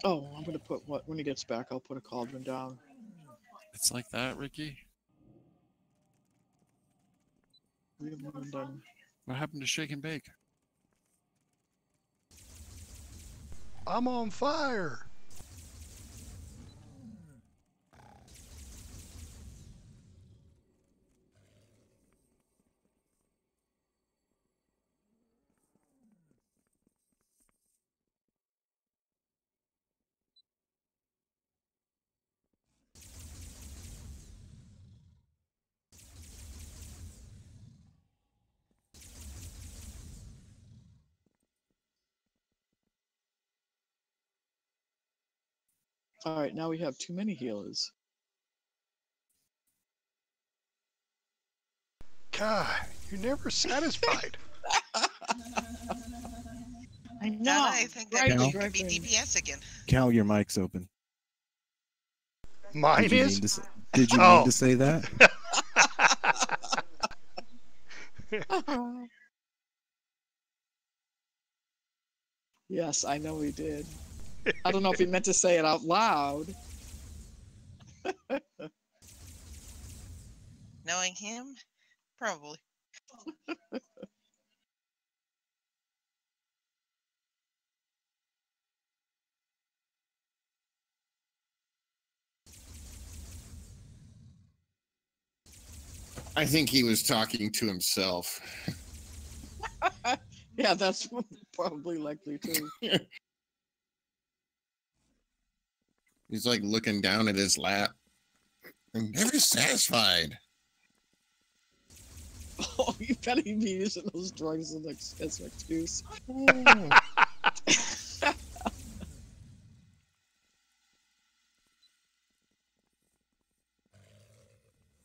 Oh, I'm gonna put what when he gets back. I'll put a cauldron down. It's like that, Ricky. What happened to shake and bake? I'm on fire. All right, now we have too many healers. God, you're never satisfied. I know. Now I think that Right, you right, could be right. DPS again. Cal, your mic's open. Mine Did you is? mean to, did you Oh. mean to say that? Yes, I know he did. I don't know if he meant to say it out loud. Knowing him, probably. I think he was talking to himself. Yeah, that's probably likely too. He's like looking down at his lap. I'm never satisfied. Oh, you better be using those drugs as an excuse.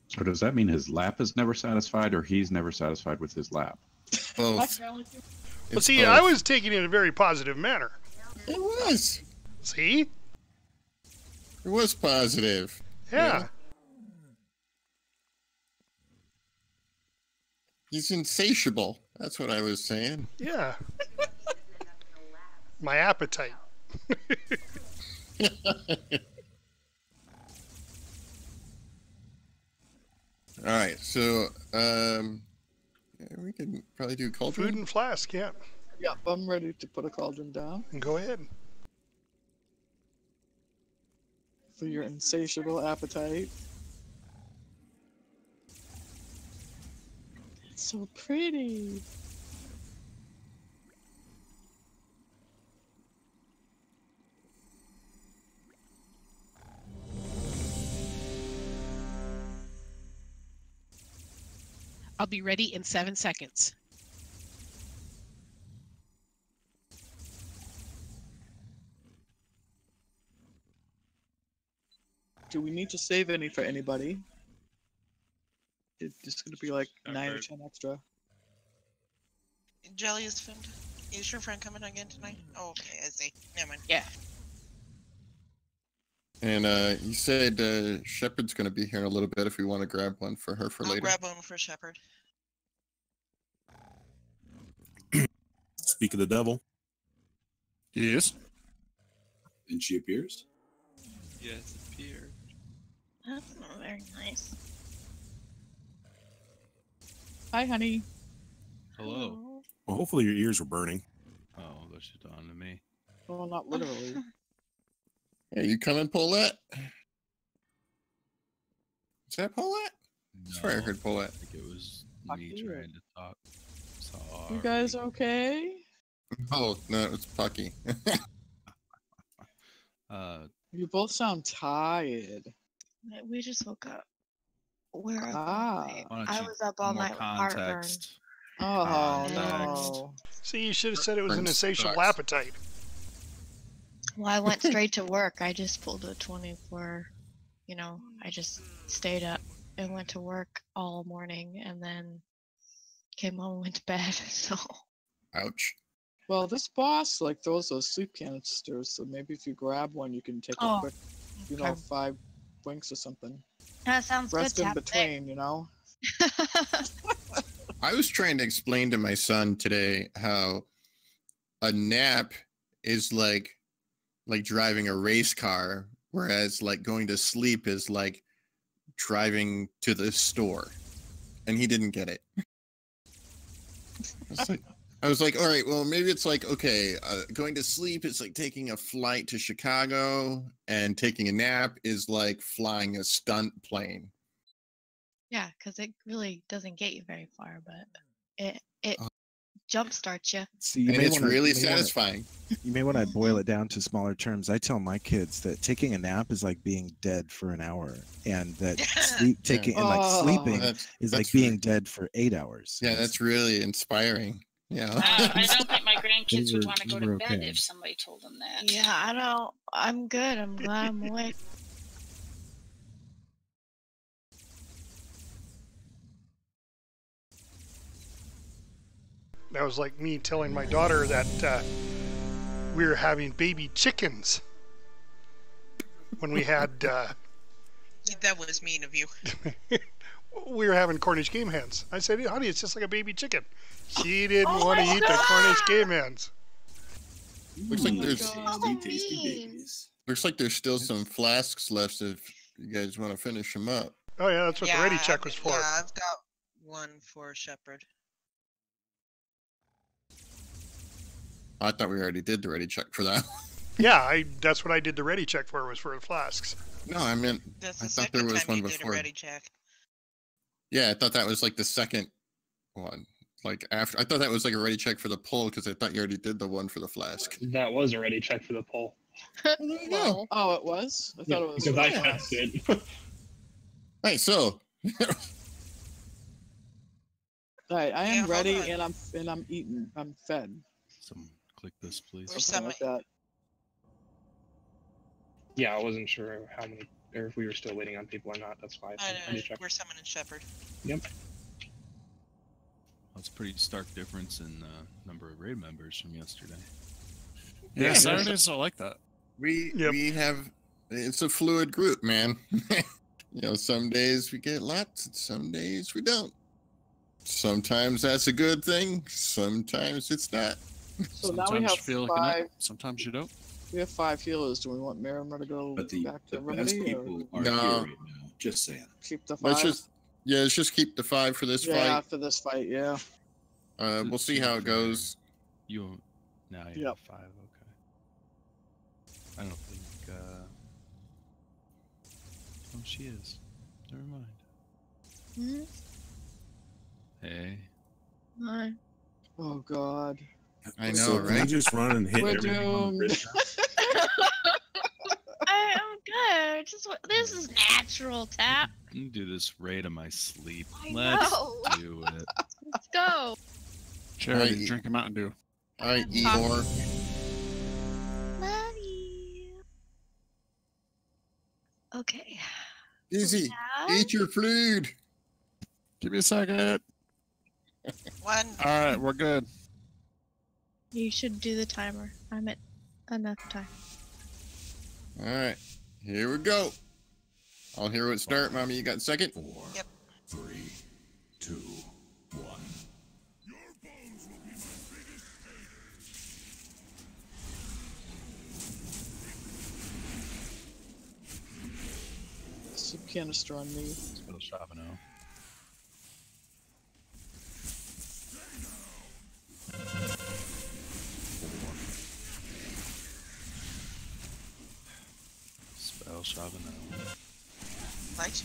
So does that mean his lap is never satisfied, or he's never satisfied with his lap? Both. Well, see, I was taking it in a very positive manner. It was. See? It was positive. Yeah. He's insatiable. That's what I was saying. Yeah. My appetite. All right, so yeah, we can probably do cauldron. Food and flask, yeah. Yep, I'm ready to put a cauldron down. Go ahead. For your insatiable appetite. It's so pretty. I'll be ready in 7 seconds. Do we need to save any for anybody? It's just gonna be like 9 or 10 extra. Jelly is friend. Is your friend coming again tonight? Oh, okay, I see. Never mind. Yeah. And you said Shepard's going to be here in a little bit if we want to grab one for her for I'll later. grab one for Shepard. Speak of the devil. Yes. And she appears. Yes, appeared. That's not very nice. Hi, honey. Hello. Well, hopefully your ears were burning. Oh, that's just on to me. Well, not literally. Hey, you coming, Paulette? Is that Paulette? No, I swear I heard Paulette. I think it was Fuck me you. trying to talk. Sorry. You guys okay? Oh, no, it's Pucky. You both sound tired. We just woke up. We're up all Ah. night. Why don't I you- was up all more night with heartburn. context. Oh, Context. no. See, you should have said it was an Burns insatiable sucks. appetite. Well, I went straight to work. I just pulled a 24. You know, I just stayed up and went to work all morning and then came home and went to bed. So Ouch. Well, this boss like throws those sleep canisters, so maybe if you grab one, you can take a Oh, quick, you know, okay. 5 winks or something. That sounds Rest good. in Tap between, you know. I was trying to explain to my son today how a nap is like like driving a race car, whereas like going to sleep is like driving to the store, and he didn't get it. I was like, all right, well, maybe it's like, okay, going to sleep is like taking a flight to Chicago, and taking a nap is like flying a stunt plane. Yeah, because it really doesn't get you very far, but it jump starts you. See, you And may it's wanna, really you may wanna- satisfying. You may want to boil it down to smaller terms. I tell my kids that taking a nap is like being dead for an hour, and that sleeping is like being dead for 8 hours. Yeah, that's really inspiring. Yeah. I don't think my grandkids would Those want to go were to bed okay. if somebody told them that. Yeah, I don't. I'm good. I'm glad I'm awake. That was like me telling my daughter that we were having baby chickens when we had. That was mean of you. We were having Cornish game hens. I said, honey, it's just like a baby chicken. She didn't want to eat the Cornish game hens. Looks like there's tasty babies. looks like there's still some flasks left if you guys want to finish them up. Oh yeah, that's what the ready check was for. Yeah, I've got one for Shepherd. I thought we already did the ready check for that. Yeah, that's what I did the ready check for, was for the flasks. No, I meant That's I the thought there second was time one you did a before. ready check. Yeah, I thought that was like the second one. Like after, I thought that was like a ready check for the pull, because I thought you already did the one for the flask. That was a ready check for the poll. No. Oh, it was? I thought it was. Because I for us. tested. Hey, so Right, I Yeah, am hold ready, on. and I'm eating. I'm fed. Some click this, please. Where's Something like that. Yeah, I wasn't sure how many, or if we were still waiting on people or not. That's why I ready check. We're summoning Shepherd. Yep. That's a pretty stark difference in number of raid members from yesterday. Yeah, Saturdays are like that. we have, it's a fluid group, man. You know, some days we get lots, and some days we don't. Sometimes that's a good thing. Sometimes it's not. So now Sometimes we have you feel like a five. nut, sometimes you don't. We have 5 healers. Do we want Miramar to go But the, back the to best Remedy, or people are No. here right now. Just saying. keep the 5? Let's just keep the 5 for this yeah, fight. for this fight, yeah. We'll see how it goes. You now you Yep. have 5. Okay. I don't think. Oh, she is. Never mind. Hey. Hi. Oh God. I know, So can we right? just run and hit We're everything on the doomed. grid now? I'm good. This is natural, Tap. I can do this raid in my sleep. I Let's know. do it. Let's go. Charity, Alright. drink a Mountain Dew. All right, Igor. Love you. Okay. Easy. Tap. Eat your food. Give me a second. One. All right, we're good. You should do the timer. I'm at enough time. All right, here we go. I'll hear it start. Mommy, you got second? 4, Yep. 3, 2, 1. Soup canister on me. Spell Shavano. Spell Shavano. Light.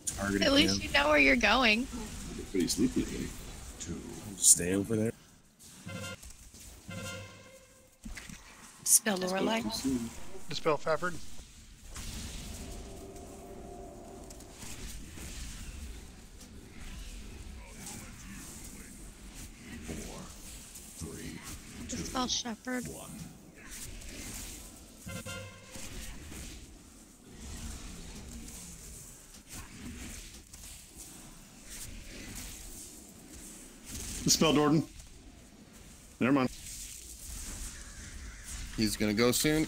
Target At least you know where you're going. Get pretty sleepy today. 2. Stay over there. Spell Lorelei. Dispel Fafford. Spell Shepherd. 1. Dispel Jordan. Never mind. He's gonna go soon.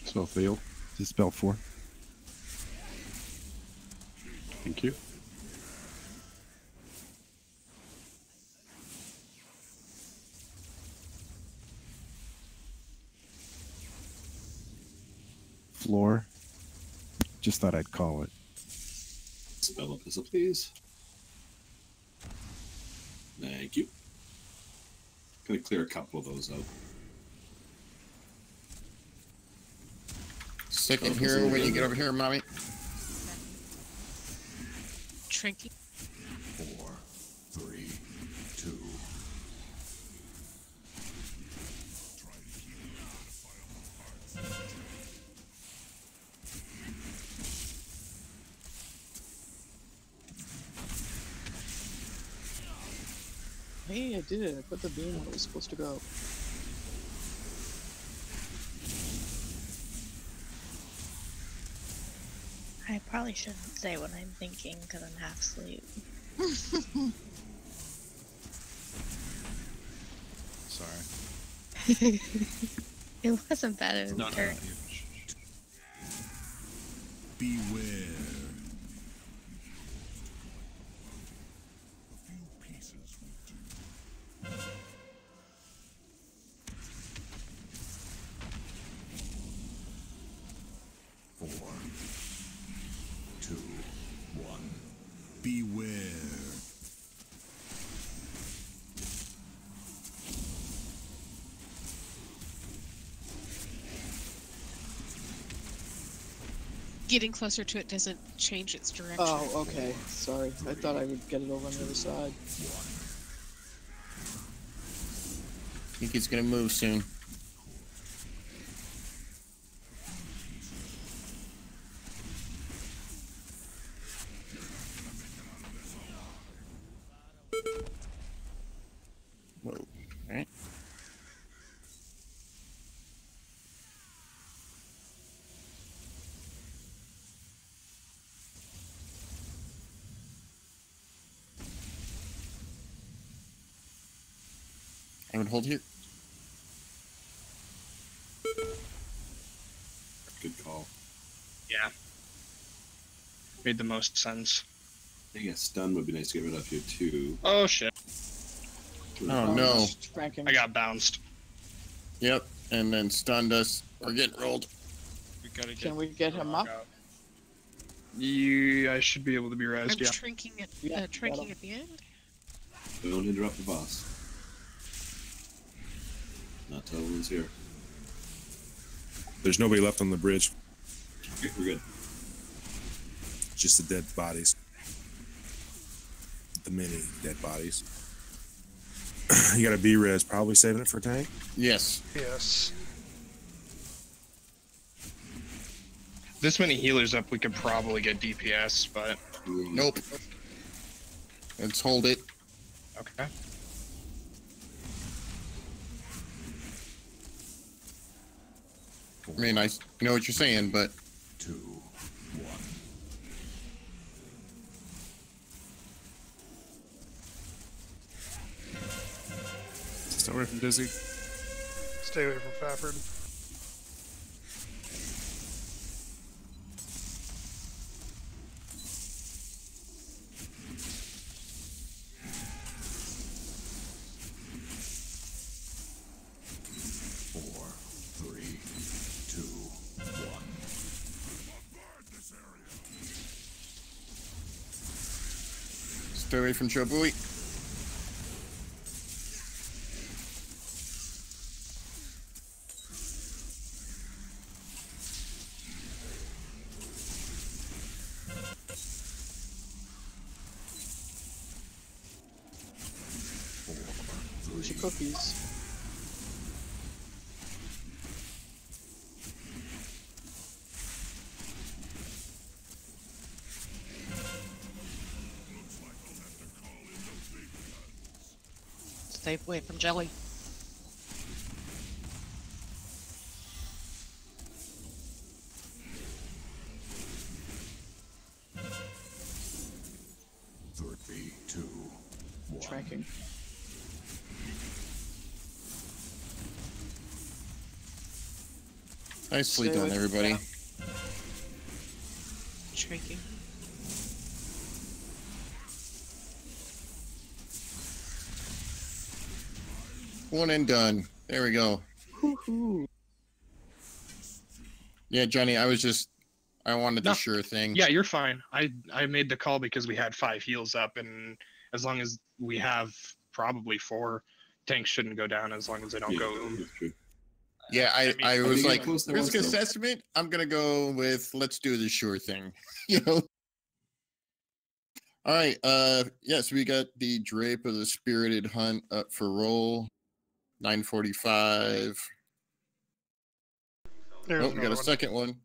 Spell fail. Dispel 4. Thank you. Floor. Just thought I'd call it. Spell epistle, please. Thank you. Gonna clear a couple of those out. Second hero when you get over here, mommy. Trinky. 4, 3, 2. Hey, I did it. I put the beam where it was supposed to go. I probably shouldn't say what I'm thinking because I'm half asleep. Sorry. It wasn't bad. It was No, turn. Beware. Beware. Getting closer to it doesn't change its direction. Oh, okay. Sorry. I thought I would get it over on the other side. I think he's gonna move soon. Whoa. All right. I would hold here. Good call. Yeah. Made the most sense. I think a stun would be nice to get rid of here too. Oh shit. Oh no. I got bounced. Yep, and then stunned us. We're getting rolled. We gotta Can we get him up? Yeah, I should be able to be I'm rezzed, yeah. shrinking at the end. Don't interrupt the boss. Not till everyone's here. There's nobody left on the bridge. Okay, we're good. Just the dead bodies. The many dead bodies. You got a B-res, probably saving it for tank? Yes. Yes. This many healers up, we could probably get DPS, but... Nope. Let's hold it. Okay. I mean, I know what you're saying, but... 2, 1. Stay away from Dizzy. Stay away from Fafford. Stay away from Chobui. Here's your cookies. Stay away from jelly. Three, two, one. Tracking. Nicely Stay done, away from everybody. that. Shrinking. One and done. There we go. Yeah, Johnny, I wanted the sure thing. Yeah, you're fine. I made the call because we had 5 heals up, and as long as we have probably 4, tanks shouldn't go down as long as they don't go. Yeah, I was like, close there risk was, though. assessment, I'm going to go with let's do the sure thing. You know? All right. Yes, we got the Drape of the Spirited Hunt up for roll. 945. There's We got a second one.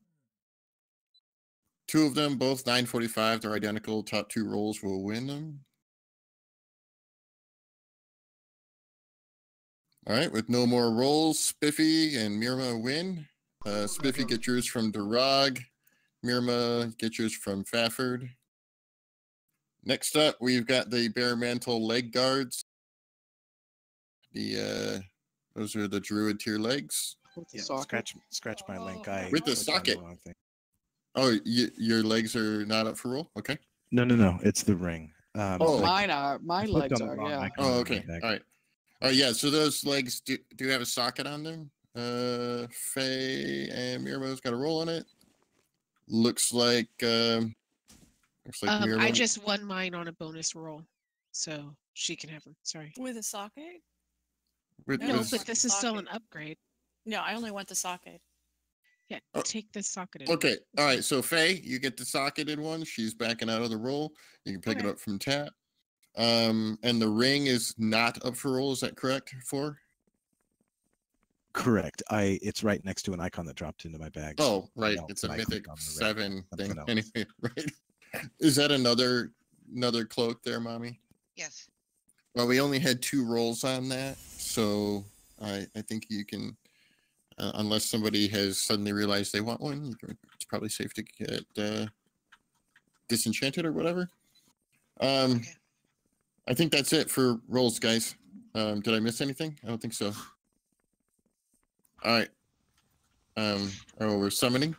2 of them, both 945. They're identical. Top 2 rolls will win them. All right, with no more rolls, Spiffy and Mirma win. Spiffy, get yours from Durag. Mirma, get yours from Faffard. Next up, we've got the Bare Mantle leg guards. Those are the Druid tier legs. Yeah, scratch my link. With the socket. Oh, your legs are not up for roll? Okay. No. It's the ring. Mine are. My legs are. Yeah. Oh, okay. All right. Yeah. So those legs do have a socket on them. Faye and Mirmo's got a roll on it. Looks like I just won mine on a bonus roll, so she can have them. Sorry. With a socket? No, but this is still an upgrade. No, I only want the socket. Yeah, take the socketed. Okay. All right. So Faye, you get the socketed one. She's backing out of the roll. You can pick it up from tap. And the ring is not up for roll. Is that correct? Correct. It's right next to an icon that dropped into my bag. Oh, right. It's a mythic 7 thing. Anyway, right. Is that another cloak there, Mommy? Yes. Well, we only had 2 rolls on that, so I think you can, unless somebody has suddenly realized they want one, it's probably safe to get disenchanted or whatever. I think that's it for rolls, guys. Did I miss anything? I don't think so. All right. We're summoning.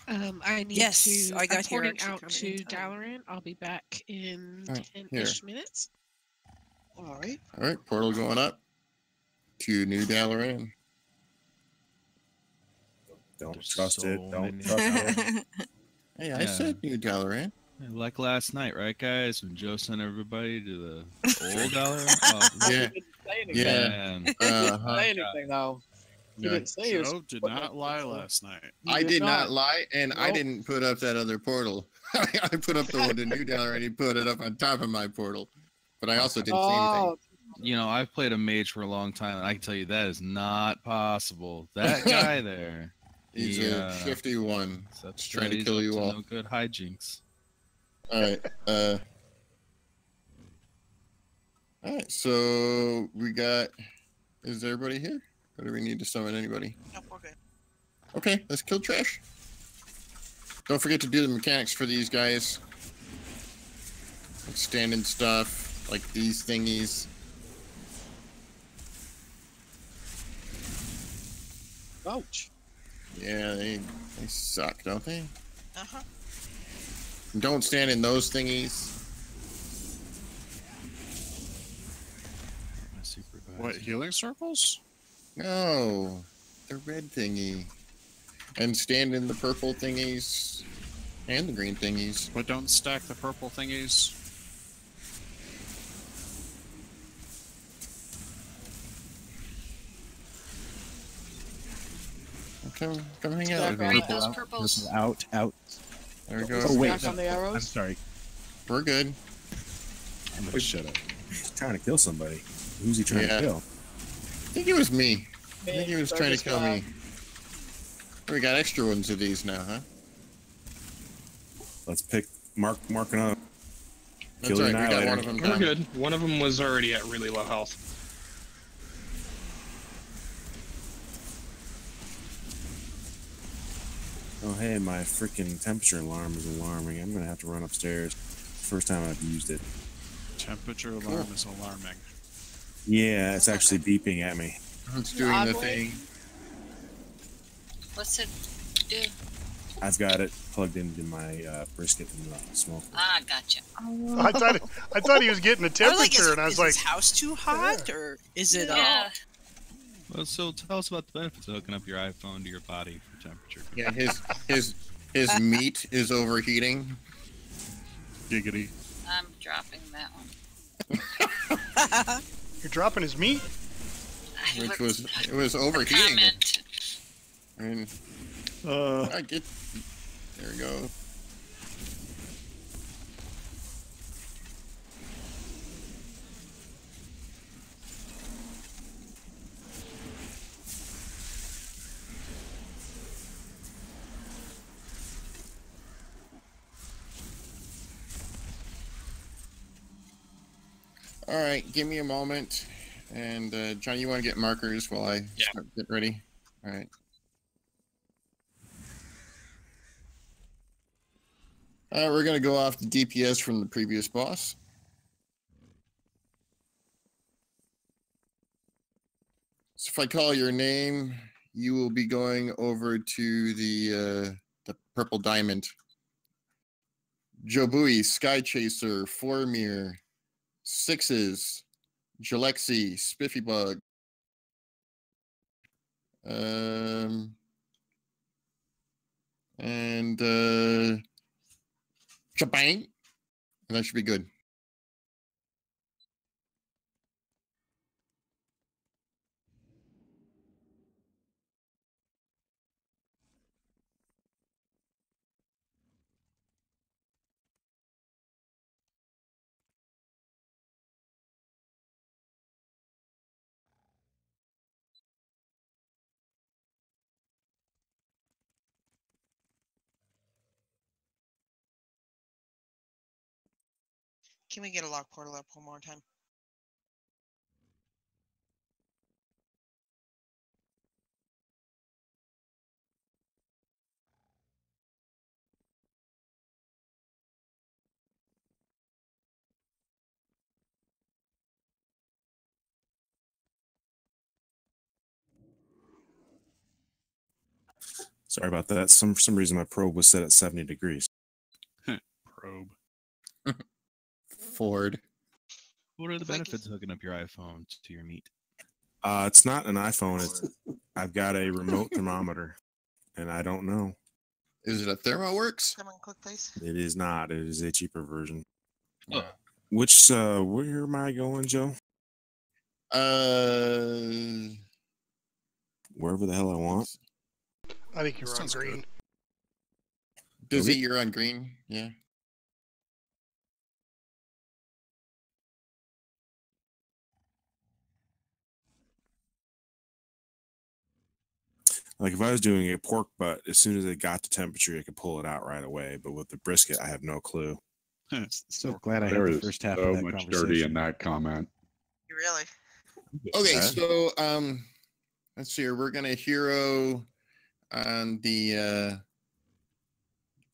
I need to. I got I'm porting here out to Dalaran. I'll be back in 10-ish minutes. All right. All right. Portal going up to New Dalaran. Don't trust it. Don't trust it. Hey, I said New Dalaran. Like last night, right, guys? When Joe sent everybody to the old Dalaran. Oh, yeah. Yeah. He didn't say anything though. He didn't say it. Joe did not lie last night. I did not lie, and I didn't put up that other portal. I put up the one to New Dalaran, and he put it up on top of my portal. But I also didn't say anything. You know, I've played a mage for a long time, and I can tell you that is not possible. That guy there. He's a shifty one. He's trying to kill you all. No good hijinks. All right. All right. So we got. Is everybody here? Or do we need to summon anybody? Nope, we're good. Okay, let's kill trash. Don't forget to do the mechanics for these guys. Like standing stuff, like these thingies. Ouch. Yeah, they suck, don't they? Uh-huh. Don't stand in those thingies. What, healing circles? No, the red thingy. And stand in the purple thingies and the green thingies. But don't stack the purple thingies. Come hang out with me. Those purples. Out. There we go. Oh wait, Stack on the arrows? I'm sorry. We're good. I'm gonna shut up. He's trying to kill somebody. Who's he trying to kill? I think it was me. I think he was trying to kill me. We got extra ones of these now, huh? Let's pick marking up. That's right, we got one of them We're down. good. One of them was already at really low health. Oh hey, my freaking temperature alarm is alarming. I'm gonna have to run upstairs. First time I've used it. Temperature alarm is alarming. Yeah, it's actually beeping at me. It's doing the thing. What's it do? I've got it plugged into my brisket and smoke. Ah, gotcha. I thought he was getting the temperature, and I was like, "Is his house too hot, or is it?" Yeah. Well, so tell us about the benefits of hooking up your iPhone to your body for temperature. Yeah, his meat is overheating. Giggity. I'm dropping that one. You're dropping his meat? Which was overheating. I mean, I get. There we go. All right, give me a moment. And John, you want to get markers while I get ready? All right. All right, we're going to go off the DPS from the previous boss. So if I call your name, you will be going over to the purple diamond. Jobui, Sky Chaser, Formir, Sixes, Jalexi, Spiffy Bug. And Shabang. And that should be good. Can we get a lock portal up one more time? Sorry about that. For some reason, my probe was set at 70 degrees. Probe. Ford. What are the benefits of hooking up your iPhone to your meat? It's not an iPhone. I've got a remote thermometer, and I don't know. Is it a ThermoWorks? Come on, quick, please. It is not. It is a cheaper version. Oh. Which where am I going, Joe? Wherever the hell I want. I think you're on green. Dizzy, you're on green. Yeah. Like if I was doing a pork butt, as soon as it got to temperature, I could pull it out right away. But with the brisket, I have no clue. So glad I had There the is first half so of that much conversation. dirty in that comment. Really? Okay, so let's see here. We're gonna hero on the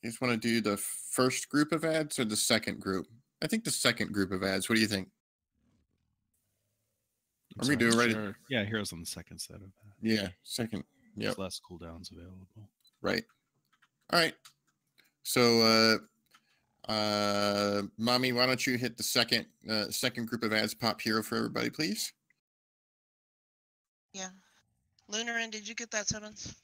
you just want to do the first group of ads or the second group? I think the second group of ads. What do you think? Are we doing right? Sure. Yeah, heroes on the second set of that. Yeah, second. Yep. There's less cooldowns available. Right. All right. So Mommy, why don't you hit the second group of ads pop hero for everybody, please? Yeah. Lunarin, did you get that summons?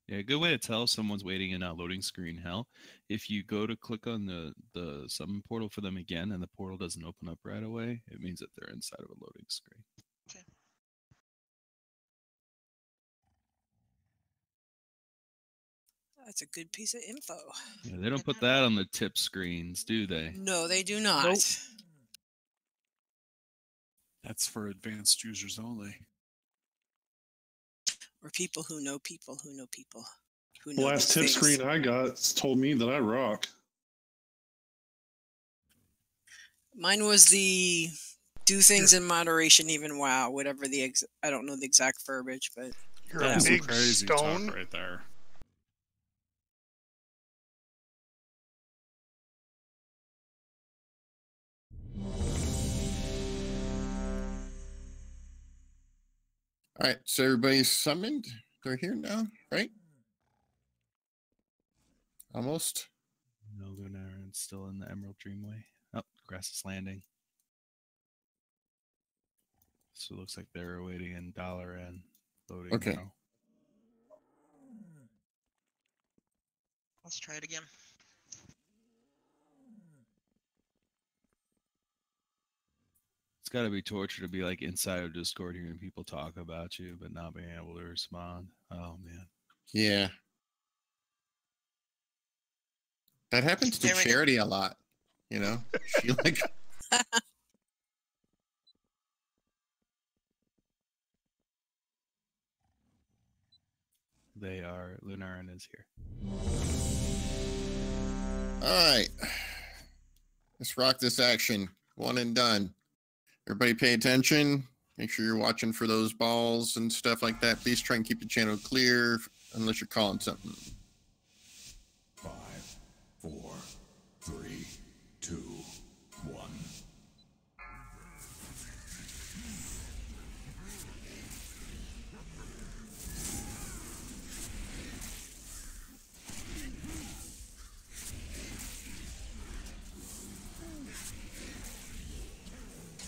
Yeah, a good way to tell if someone's waiting in a loading screen hell. If you go to click on the summon portal for them again and the portal doesn't open up right away, it means that they're inside of a loading screen. Okay. That's a good piece of info. Yeah, they don't put that on the tip screens, do they? No, they do not. Nope. That's for advanced users only. Or people who know people who know people. Who The know last these tip things. screen I got told me that I rock. Mine was the do things in moderation, even wow, whatever the I don't know the exact verbiage, but You're a big stone right there. All right, so everybody's summoned. They're here now, right? Almost. No, Lunarin's still in the Emerald Dreamway. Oh, Grass's Landing. So it looks like they're waiting in dollar and loading Okay. now. Let's try it again. It's got to be torture to be like inside of Discord hearing people talk about you, but not being able to respond. Oh man. Yeah. That happens to Charity a lot. You know, she like. They are. Lunarin is here. All right. Let's rock this action. One and done. Everybody pay attention. Make sure you're watching for those balls and stuff like that. Please try and keep the channel clear unless you're calling something. 5, 4, 3, 2, 1.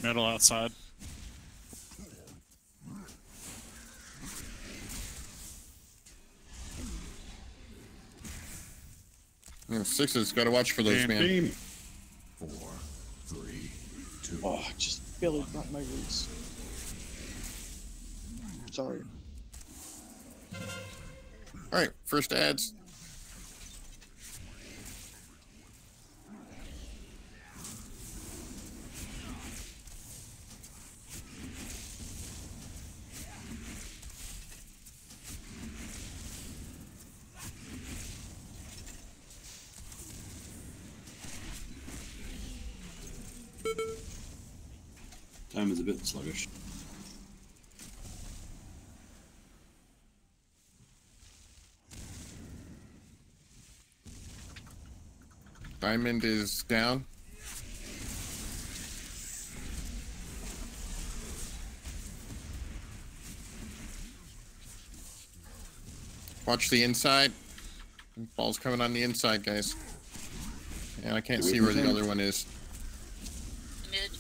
Metal outside. You know, sixes, got to watch for those, man. Beam. 4, 3, 2. Oh, just barely brought my roots. Sorry. All right, first ads. Time is a bit sluggish. Diamond is down. Watch the inside. Ball's coming on the inside, guys. And I can't see where the other one is. Mid.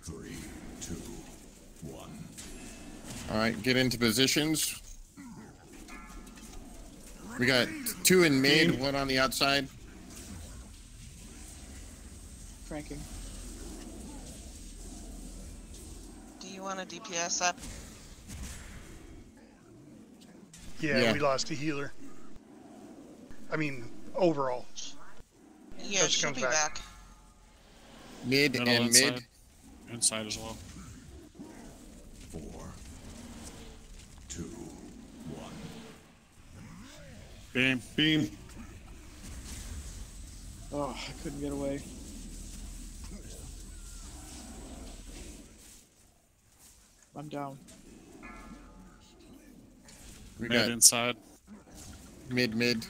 3, 2, 1. All right, get into positions. We got 2 in mid, 1 on the outside. Cranking. Do you want a DPS up? Yeah, we lost a healer. I mean, overall. Yeah, she'll be back. Mid Metal and inside. mid. Inside as well. 4, 2, 1. Beam. Beam. Oh, I couldn't get away. I'm down. We Mid got inside. mid.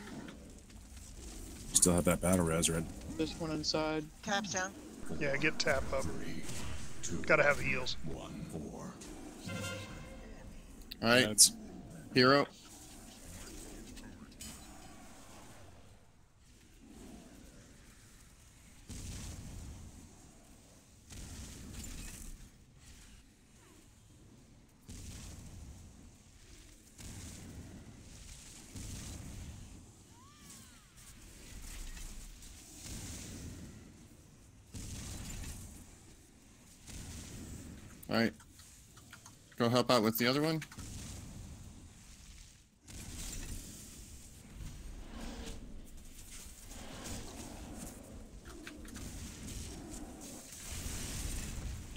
Still have that battle res, Red. There's one inside. Tap's down. Yeah, get tap up. Gotta have heals. 1, 4. All right, That's hero. All right, go help out with the other one.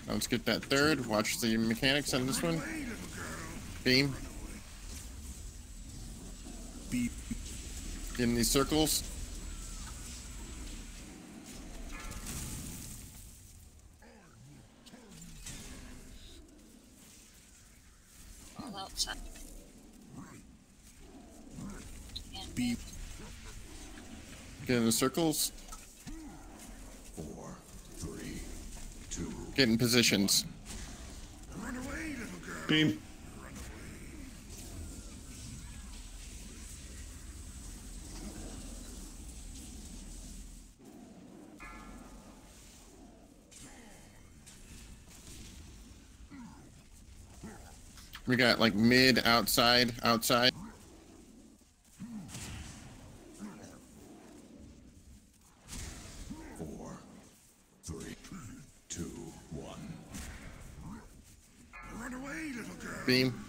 Now let's get that third. Watch the mechanics on this one. Beam. Beam. Get in these circles. All outside. And Beam. Get in the circles. 4, 3, 2. Get in positions. Beam. We got like mid, outside. 4, 3, 2, 1. Run away, little girl. Beam.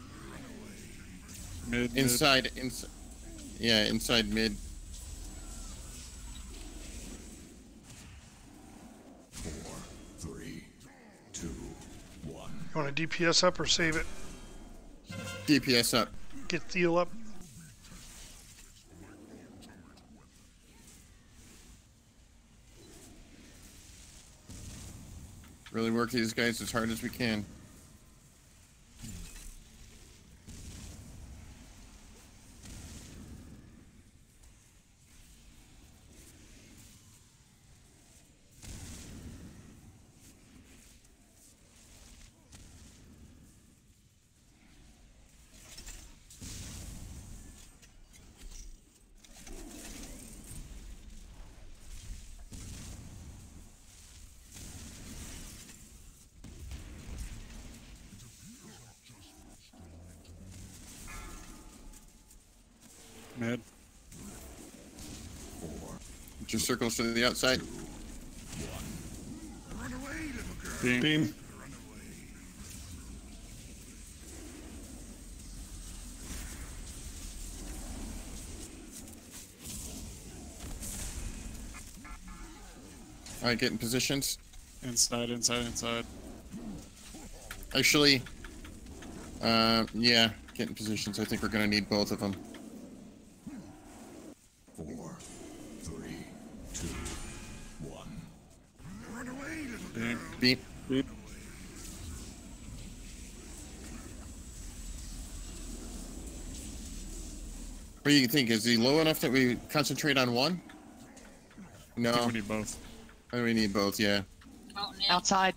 Mid. Inside. Yeah, inside mid. 4, 3, 2, 1. You want to DPS up or save it? DPS up. Get Theo up. Really work these guys as hard as we can. Mid. Get your circles to the outside. Beam. Beam. All right, get in positions. Inside. Actually, yeah, get in positions. I think we're gonna need both of them. 4, 3, 2, 1. Run away, little girl. Beam. What do you think? Is he low enough that we concentrate on one? No. I think we need both. I think we need both, yeah. Outside.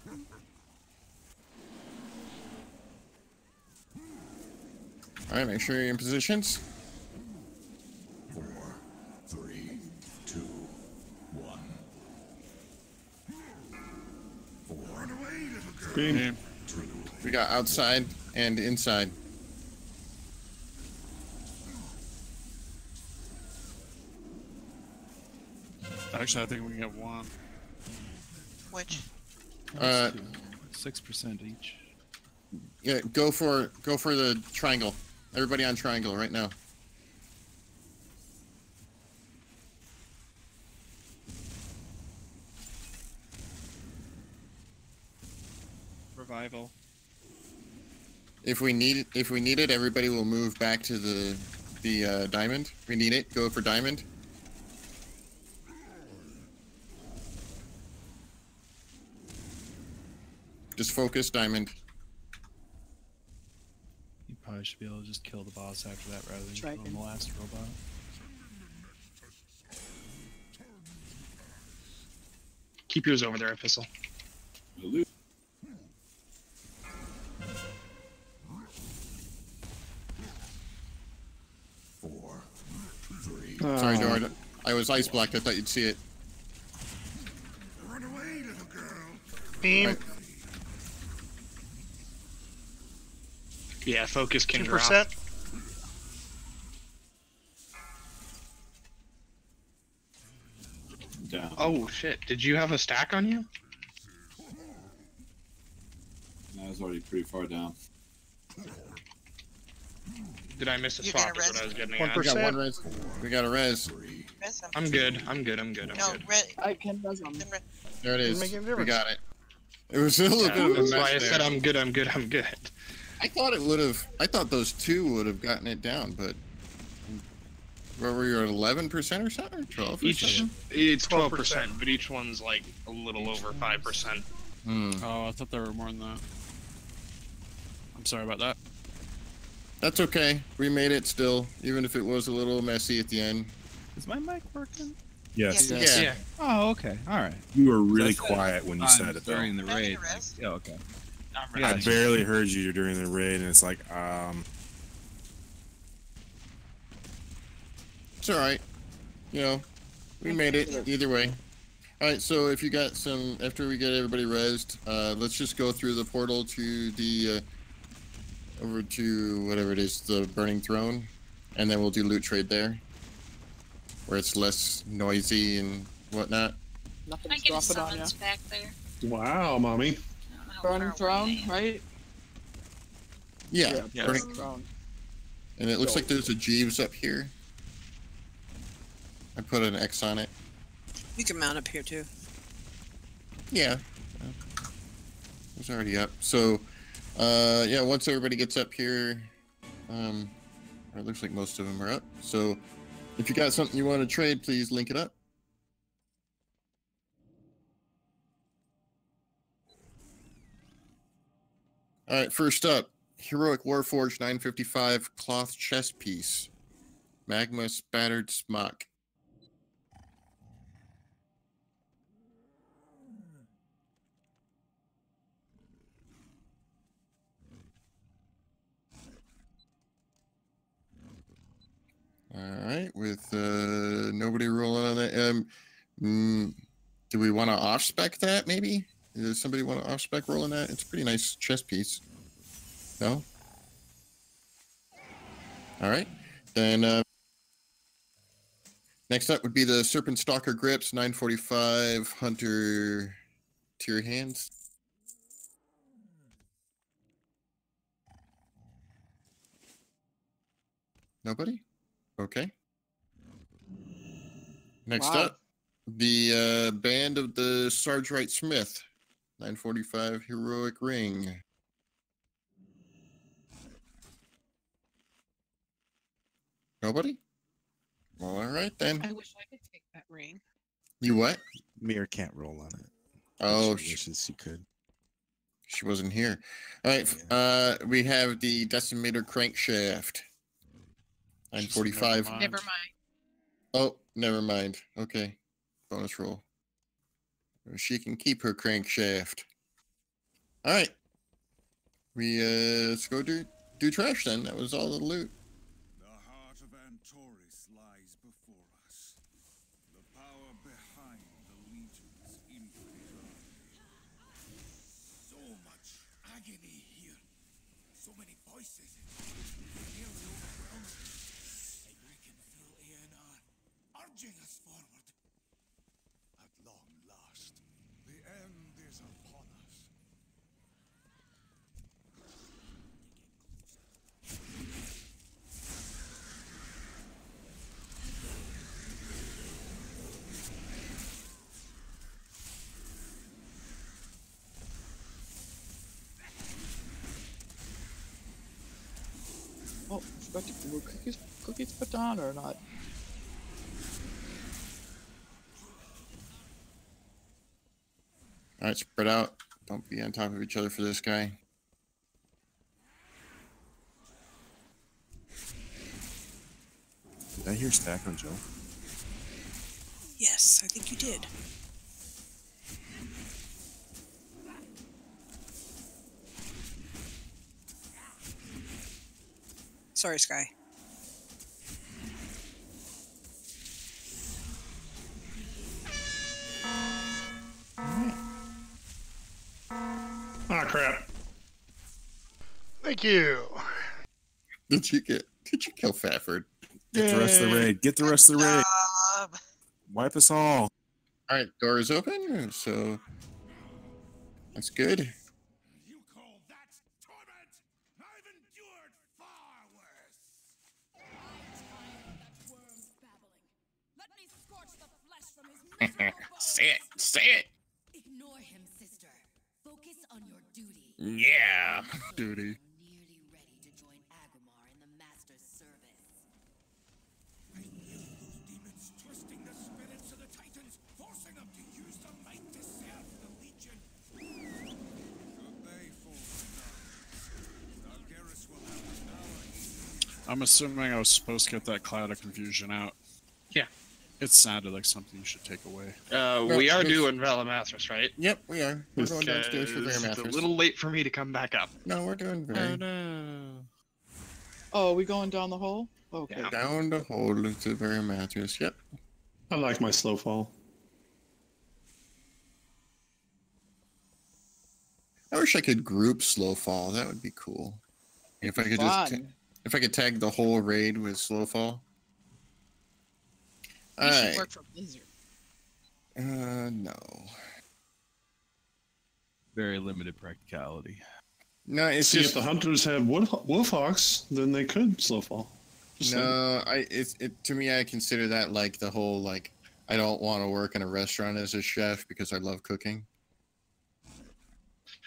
All right, make sure you're in positions. 4, 3, 2, 1. 4. Run away, little girl. Beam. We got outside and inside. Actually, I think we can get one. Which? 6% each. Yeah, go for the triangle. Everybody on triangle right now. Revival. If we need it, everybody will move back to the diamond. If we need it, go for diamond. Just focus diamond. You probably should be able to just kill the boss after that rather than Dragon. killing the last robot. Keep yours over there, Epistle. Sorry, Dora. I was ice blocked. I thought you'd see it. Run away, little girl. Beam. Right. Yeah, focus can drop. 2%. Down. Oh shit! Did you have a stack on you? I was already pretty far down. Did I miss a You swap? got a Is what I was getting at. We got one res. We got a res. Res them. I'm good. I'm good. No, good. I can res them. There it is. Doesn't make any We difference. got it. It was a little bit of a That's mess why I there. said I'm good. I'm good. I'm good. I thought it would have. I thought those two would have gotten it down, but where were you at 11% or something? 12%? Each it's 12%, but each one's like a little over 5%. Oh, I thought there were more than that. I'm sorry about that. That's okay. We made it still, even if it was a little messy at the end. Is my mic working? Yes. Yeah. Oh, okay. All right. You were really That's quiet when you said it, though. During the raid. Yeah, okay. I barely heard you during the raid, and it's like, It's all right. You know, we made it either way. All right. So if you got some, after we get everybody rezzed, let's just go through the portal to the over to whatever it is, the Burning Throne, and then we'll do loot trade there, where it's less noisy and whatnot. Nothing's I get a dropping on summons you. back there. Wow, mommy. Burning Throne, right? Yeah, Yeah, Burning Burning Throne. And it looks like there's a Jeeves up here. I put an X on it. You can mount up here too. Yeah. It was already up. So, yeah, once everybody gets up here, or it looks like most of them are up. So, if you got something you want to trade, please link it up. All right, first up, Heroic Warforged 955 cloth chest piece. Magma spattered smock. All right, with nobody rolling on that. Do we want to off spec that maybe? Does somebody want to off spec rolling that? It's a pretty nice chest piece. No? All right. Then next up would be the Serpent Stalker Grips 945 Hunter tier hands. Nobody? Okay. Next up, the Band of the Sarge Wright Smith 945 Heroic Ring. Nobody? Well, all right then. I wish I could take that ring. You what? Mir can't roll on it. Oh, she wishes she could. She wasn't here. All right. We have the Decimator Crankshaft. 945. Never mind. Oh, never mind. Okay. Bonus roll. She can keep her crankshaft. All right. We let's go do trash then. That was all the loot. The heart of Antoris lies before us. The power behind the Legion's infinite army. So much agony here. So many voices. Nearly overwhelming. And we can feel ANR urging us forward. At long last, the end is upon us. Oh, I forgot to were cookies put on or not? All right, spread out. Don't be on top of each other for this guy. Did I hear stack on Joe? Yes, I think you did. Sorry, Sky. Ah, crap. Thank you. Did you kill Fafford? Get the rest of the raid. Get the rest of the raid. Wipe us all. All right, door is open, so that's good. You call that torment? I've endured far worse. Let me scorch the flesh from his miserable bones. Say it. Ignore him, sister. Focus on your duty. Yeah. Duty. Nearly ready to join Agrimar in the Master's service. I feel those demons twisting the spirits of the Titans, forcing them to use the might to serve the Legion. Should they fall to Garrus will have the power. I'm assuming I was supposed to get that cloud of confusion out. Yeah. It sounded like something you should take away. We are doing Velamathras, right? Yep, we are. We're going downstairs for It's Velamathras. a little late for me to come back up. No, we're doing very. Oh, are we going down the hole? Okay. Yeah. Down the hole to Velamathras. Yep. I like my slow fall. I wish I could group slow fall. That would be cool. If I could if I could tag the whole raid with Slowfall. You should Alright. work for Blizzard. No. Very limited practicality. No, it's See, just if the hunters had wolfhawks, then they could slow fall. Just saying. no. To me, I consider that like the whole like I don't want to work in a restaurant as a chef because I love cooking.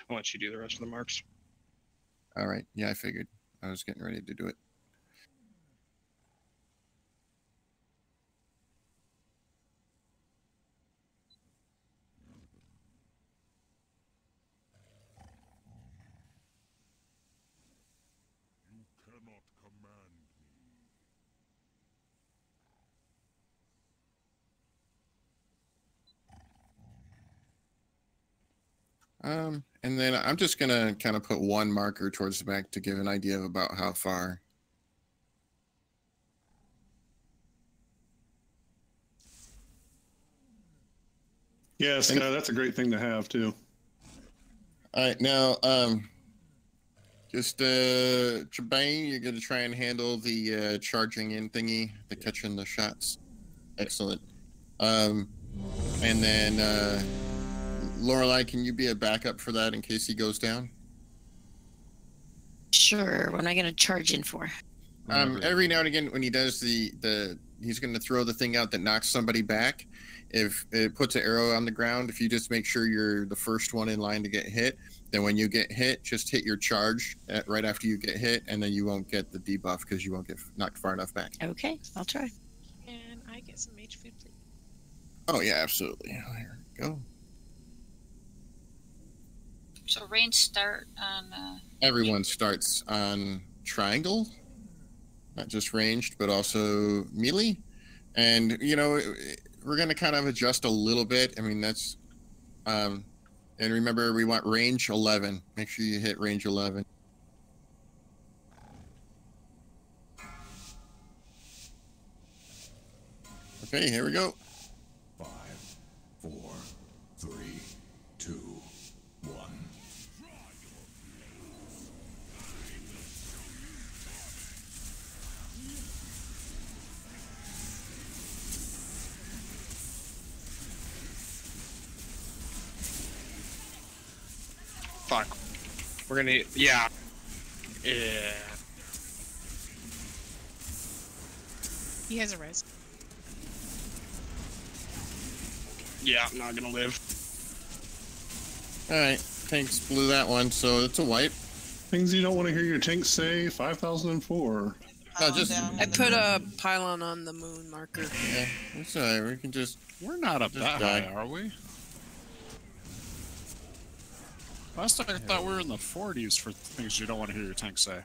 I'll let you do the rest of the marks. All right. Yeah, I figured. I was getting ready to do it. You cannot command me. And then I'm just gonna kind of put one marker towards the back to give an idea of about how far. Yeah, Scott, that's a great thing to have too. All right, now, Jabane, you're gonna try and handle the charging in thingy, the catching the shots. Excellent. And then Lorelei, can you be a backup for that in case he goes down? Sure. What am I going to charge in for? Every now and again, when he does he's going to throw the thing out that knocks somebody back. If it puts an arrow on the ground, if you just make sure you're the first one in line to get hit, then when you get hit, just hit your charge right after you get hit, and then you won't get the debuff because you won't get knocked far enough back. Okay, I'll try. Can I get some mage food, please? Oh, yeah, absolutely. Here we go. So range start on. Everyone starts on triangle, not just ranged, but also melee. And, you know, we're going to kind of adjust a little bit. I mean, that's, and remember, we want range 11. Make sure you hit range 11. Okay, here we go. 5, 4, 3, 2, 1. Fuck. We're gonna. Yeah. Yeah. He has a res. Yeah, I'm not gonna live. All right, tanks blew that one, so it's a wipe. Things you don't want to hear your tank say. 5004. No, just I put a pylon on the moon marker. yeah, it's all right. We can just. We're not up that die. high, are we? Last time I thought we were in the 40s for things you don't want to hear your tank say.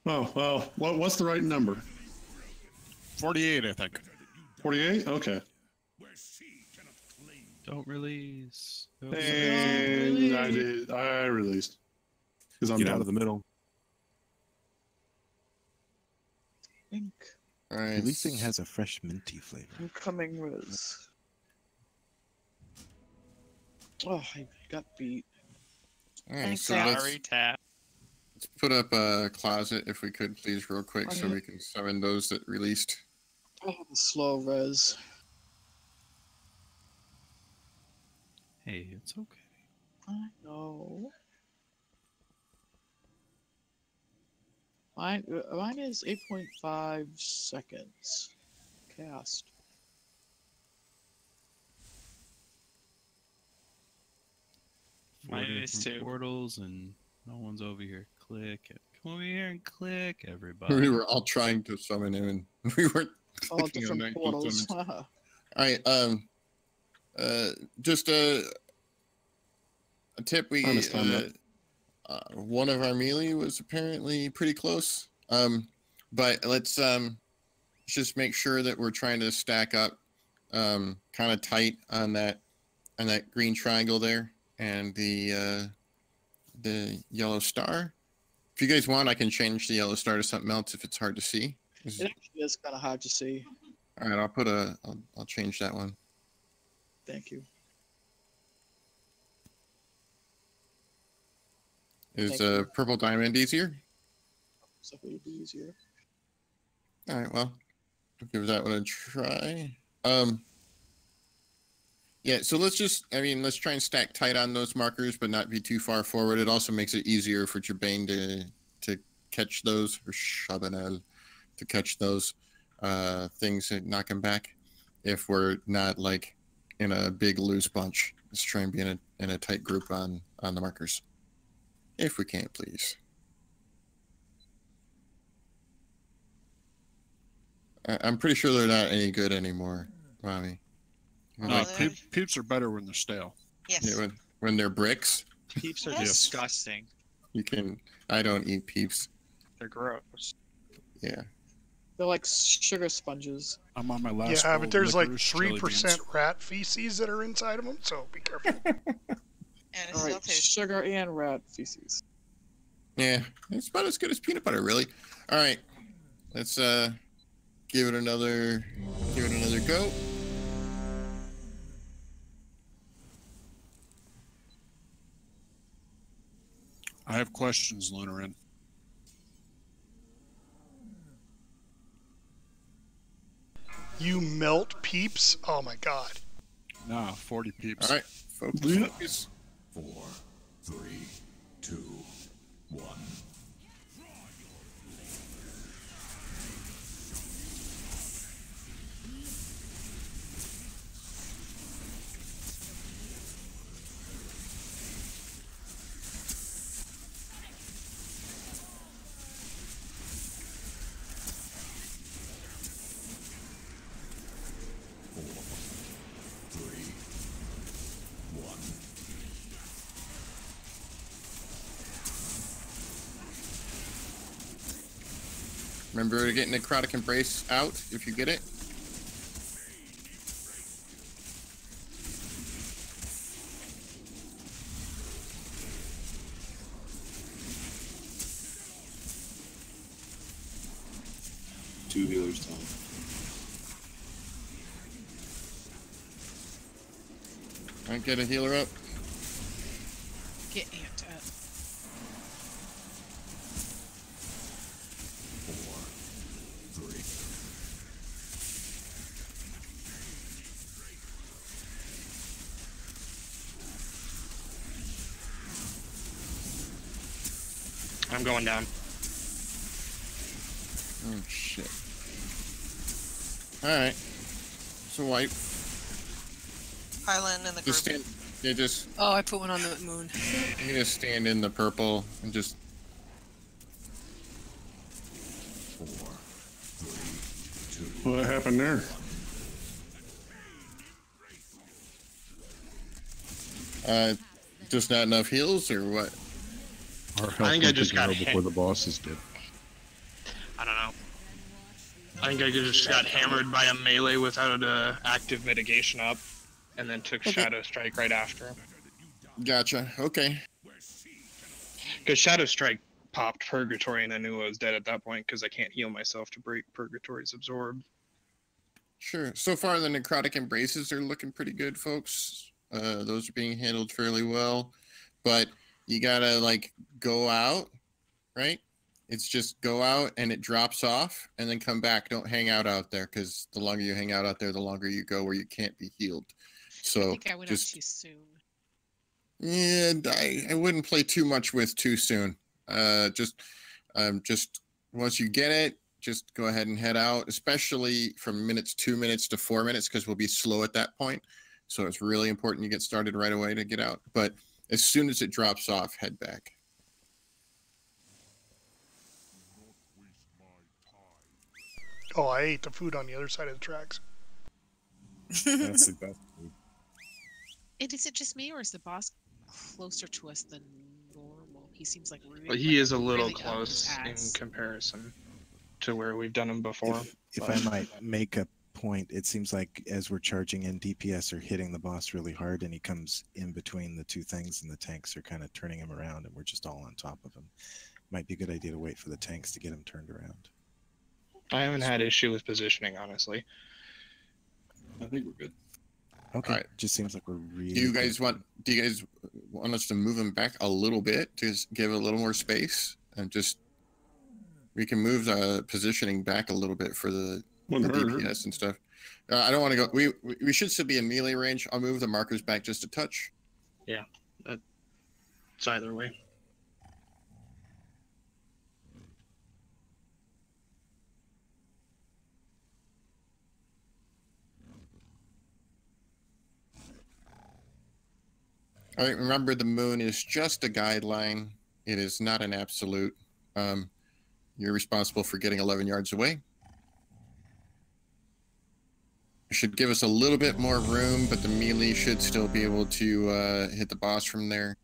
Oh, well, what's the right number? 48, I think. 48? Okay. Don't release. And I did. I released. Because I'm Get done. out of the middle. Ink. All right. Releasing has a fresh minty flavor. Incoming res. Oh, I got beat. All right, so Sorry, Tap. let's put up a closet if we could, please, real quick, so we can summon those that released. Oh, the slow res. Hey, it's okay. I know. Mine is 8.5 seconds. Cast. Four Mine is different 2. portals, and no one's over here. Click it. Come over here and click, everybody. We were all trying to summon him, and we weren't. All clicking on different actual portals. summons. All right. Just a tip. We one of our melee was apparently pretty close. But let's just make sure that we're trying to stack up, kind of tight on that green triangle there and the yellow star. If you guys want, I can change the yellow star to something else if it's hard to see. It actually is kind of hard to see. All right, I'll change that one. Thank you. Is Thank you. purple diamond easier? So it would be easier. All right, well, I'll give that one a try. Yeah, so let's try and stack tight on those markers, but not be too far forward. It also makes it easier for Jabane to catch those, or Chabanel to catch those things and knock them back. If we're not like in a big loose bunch, let's try and be in a tight group on the markers, if we can, please. I'm pretty sure they're not any good anymore, Mommy. No, peeps are better when they're stale. Yes. Yeah, when they're bricks. Peeps are Yes. disgusting. I don't eat peeps. They're gross. Yeah. They're like sugar sponges. I'm on my last. Yeah, but there's like licorice jelly 3% beans. rat feces that are inside of them, so be careful. And All right, sugar and rat feces. Yeah, it's about as good as peanut butter, really. All right, let's give it another go. I have questions, Lunarin. You melt peeps? Oh my god. Nah, 40 peeps. All right, focus. 4, 3, 2, 1. Remember to get necrotic embrace out if you get it. Two healers down. All right, get a healer up. Get amped up. 4, 3. I'm going down. Oh shit. All right. So wipe. Island in the group. Just stand. Yeah, just. Oh, I put one on the moon. You just stand in the purple and just. 4, 3, 2. What happened there? Just not enough heals or what? Our I think I just got before hit. the bosses did. I don't know. I think I just got hammered by a melee without a active mitigation up, and then took Shadow Strike right after. Gotcha. Okay. Because Shadow Strike popped Purgatory, and I knew I was dead at that point because I can't heal myself to break Purgatory's absorb. Sure. So far, the necrotic embraces are looking pretty good, folks. Those are being handled fairly well, but you gotta like go out, right? It's just go out and it drops off and then come back. Don't hang out there because the longer you hang out there, the longer you go where you can't be healed. So I think I went out too soon. Yeah, I wouldn't play too much with too soon. Just once you get it, just go ahead and head out, especially from 2 minutes to 4 minutes, because we'll be slow at that point. So it's really important you get started right away to get out. But as soon as it drops off, head back. Oh, I ate the food on the other side of the tracks. That's the best food. And is it just me, or is the boss closer to us than normal? He seems like really. But he is a little really up his close in ass. comparison to where we've done him before. If I might make a point, it seems like as we're charging in, DPS are hitting the boss really hard, and he comes in between the two things, and the tanks are kind of turning him around, and we're just all on top of him. Might be a good idea to wait for the tanks to get him turned around. I haven't had issue with positioning, honestly. I think we're good. Okay. All right. Just seems like we're really. Do you guys want us to move him back a little bit to give a little more space and just we can move the positioning back a little bit for the DPS and stuff. I don't want to go. We should still be in melee range. I'll move the markers back just a touch. Yeah, it's either way. All right, remember the moon is just a guideline. It is not an absolute. You're responsible for getting 11 yards away. It should give us a little bit more room, but the melee should still be able to hit the boss from there.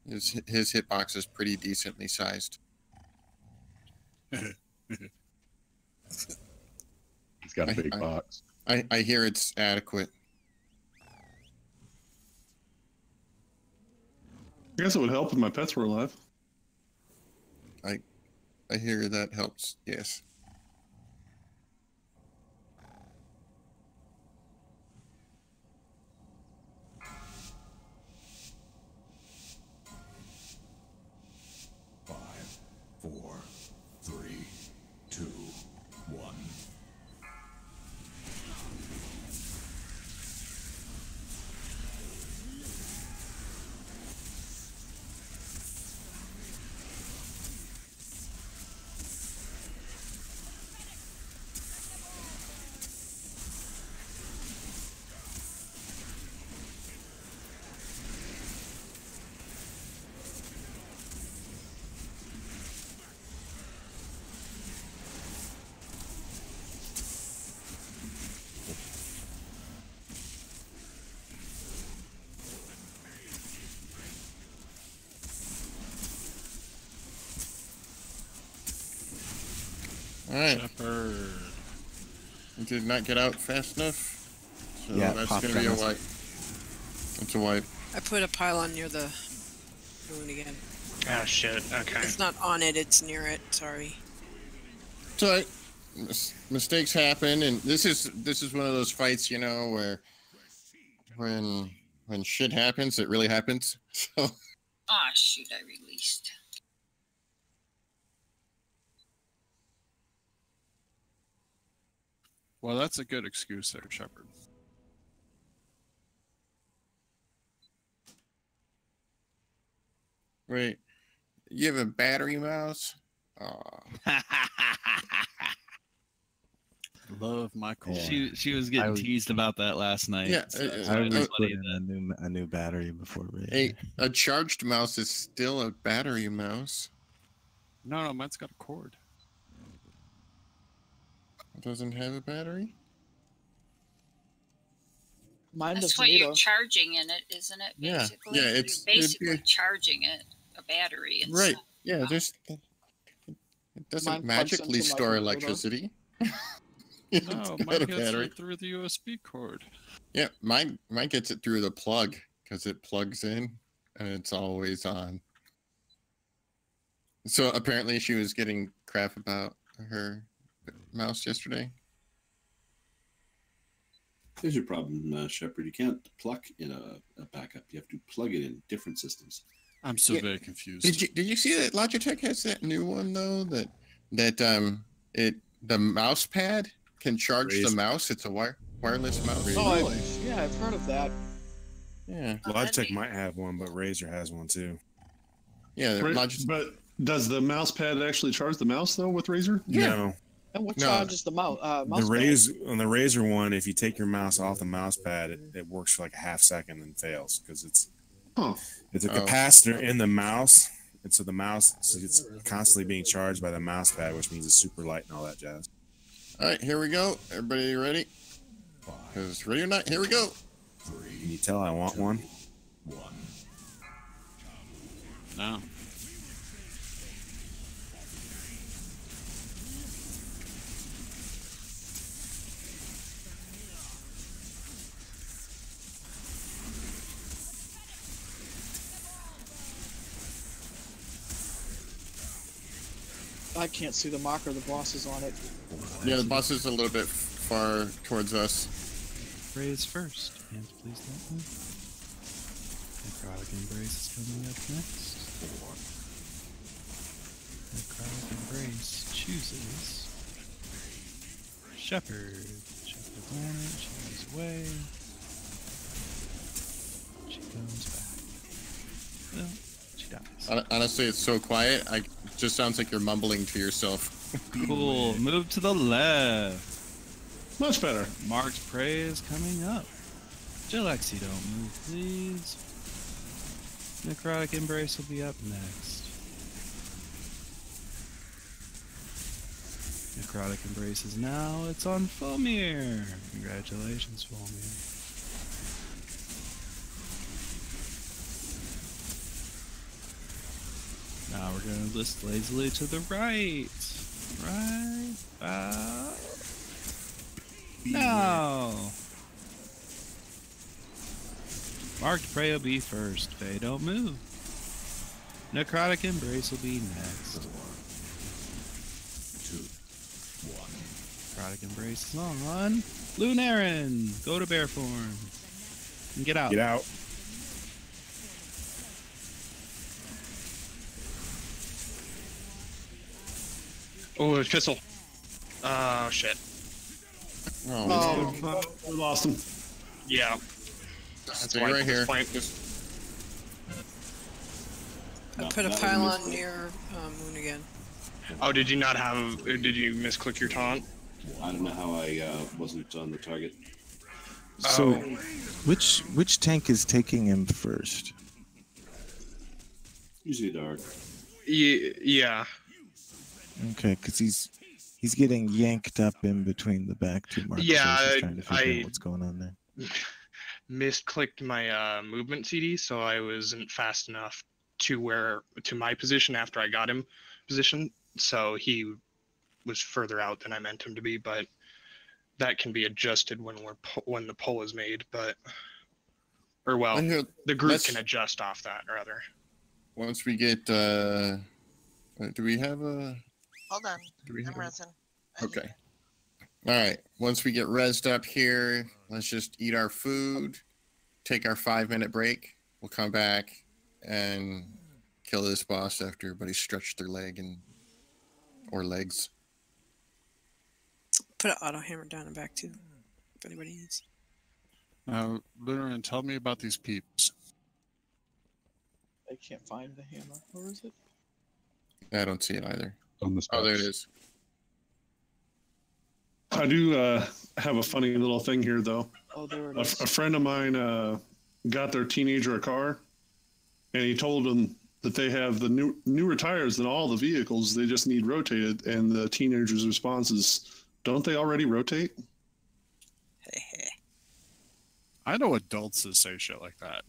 His hitbox is pretty decently sized. He's got a big box. I hear it's adequate. I guess it would help if my pets were alive. I hear that helps, yes. Five, 4, 3, 2, 1. All right. Shepherd. It did not get out fast enough. So Yeah, that's popped going to be a on us. wipe. That's a wipe. I put a pylon near the moon again. Oh shit. Okay. It's not on it, it's near it. Sorry. It's all right. Mistakes happen, and this is one of those fights, you know, where when shit happens, it really happens. So. Ah, shoot! I released. Well, that's a good excuse there, Shepard. Wait, you have a battery mouse? Aw. Love my core. She was getting teased about that last night. Yeah, so it's I really was funny putting that- a new battery before raid. A charged mouse is still a battery mouse. No, mine's got a cord. It doesn't have a battery? Mine That's doesn't what you're either. charging in it, isn't it? Yeah, Basically, yeah, you're it's basically charging it, a battery. And Right. stuff. Yeah, there's. It doesn't Mine plugs magically into my store computer. electricity. No, It's mine got a gets battery. it through the USB cord. Yeah, mine gets it through the plug because it plugs in and it's always on. So apparently she was getting crap about her mouse yesterday. Here's your problem, Shepard. You can't plug in a backup. You have to plug it in different systems. I'm so Yeah. very confused. Did you see that Logitech has that new one though that the mouse pad can charge the Razer. mouse? It's a wireless mouse. Oh, yeah, I've heard of that. Yeah. Logitech might have one, but Razer has one too. Yeah, Right, Logitech. but does the mouse pad actually charge the mouse though with Razer? No. And what No. charges the mouse? The Mouse pad? Razer on the Razer one, if you take your mouse off the mouse pad, it works for like a half second and fails because it's a capacitor in the mouse, and so the mouse it's constantly being charged by the mouse pad, which means it's super light and all that jazz. All right, here we go. Everybody ready? Because ready or not, here we go. Can you tell I want one? No. I can't see the marker. The boss is on it. Yeah, the boss is a little bit far towards us. Praise first. And please don't move. Necrotic Embrace is coming up next. Necrotic Embrace chooses Shepherd. Shepherd on it. She goes away. She comes back. Well, she dies. Honestly, it's so quiet. It just sounds like you're mumbling to yourself. Cool. Move to the left. Much better. Mark's Prey is coming up. Gillexy, don't move, please. Necrotic Embrace will be up next. Necrotic Embrace is now. It's on Fomir. Congratulations, Fomir. Now we're going to list lazily to the right. Right about now. Marked Prey will be first. Faye, don't move. Necrotic Embrace will be next. 2, 1. Necrotic Embrace is on. Lunarin, go to bear form. And get out. Get out. Oh, it's pistol. Oh, shit. Oh, we lost him. Yeah. That's Stay why I right put this here. point. I put a pylon near Moon again. Oh, did you not have? Did you misclick your taunt? I don't know how I wasn't on the target. So, which tank is taking him first? Usually dark. Yeah. Okay, because he's getting yanked up in between the back two markers. Yeah, so he's trying to figure I- out what's going on there. Misclicked my movement CD, so I wasn't fast enough to my position after I got him positioned. So he was further out than I meant him to be, but that can be adjusted when the pull is made. But the group let's- can adjust off that rather. Once we get, do we have a? Hold on. Do we I'm have- resin. Okay. All right. Once we get rezzed up here, let's just eat our food, take our 5-minute break. We'll come back and kill this boss after everybody stretched their leg or legs. Put an auto hammer down and back too, if anybody needs. Now, Lunarin, tell me about these peeps. I can't find the hammer. Where is it? I don't see it either. On the Oh, there it steps. is. I do have a funny little thing here, though. Oh, there it A is. friend of mine got their teenager a car, and he told them that they have the newer tires than all the vehicles. They just need rotated. And the teenager's response is, "Don't they already rotate?" I know adults that say shit like that.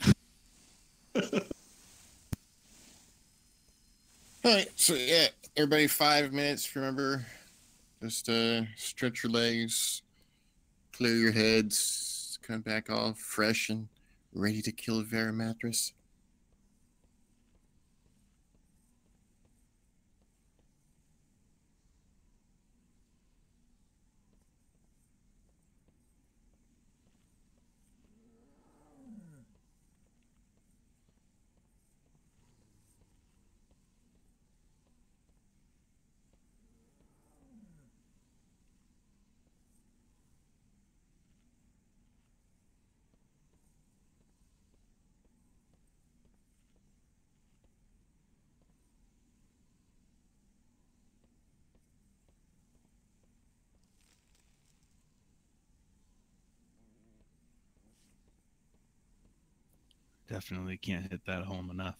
All right. So yeah, everybody 5 minutes. Remember, just stretch your legs, clear your heads, come back all fresh and ready to kill a Vera mattress. Definitely can't hit that home enough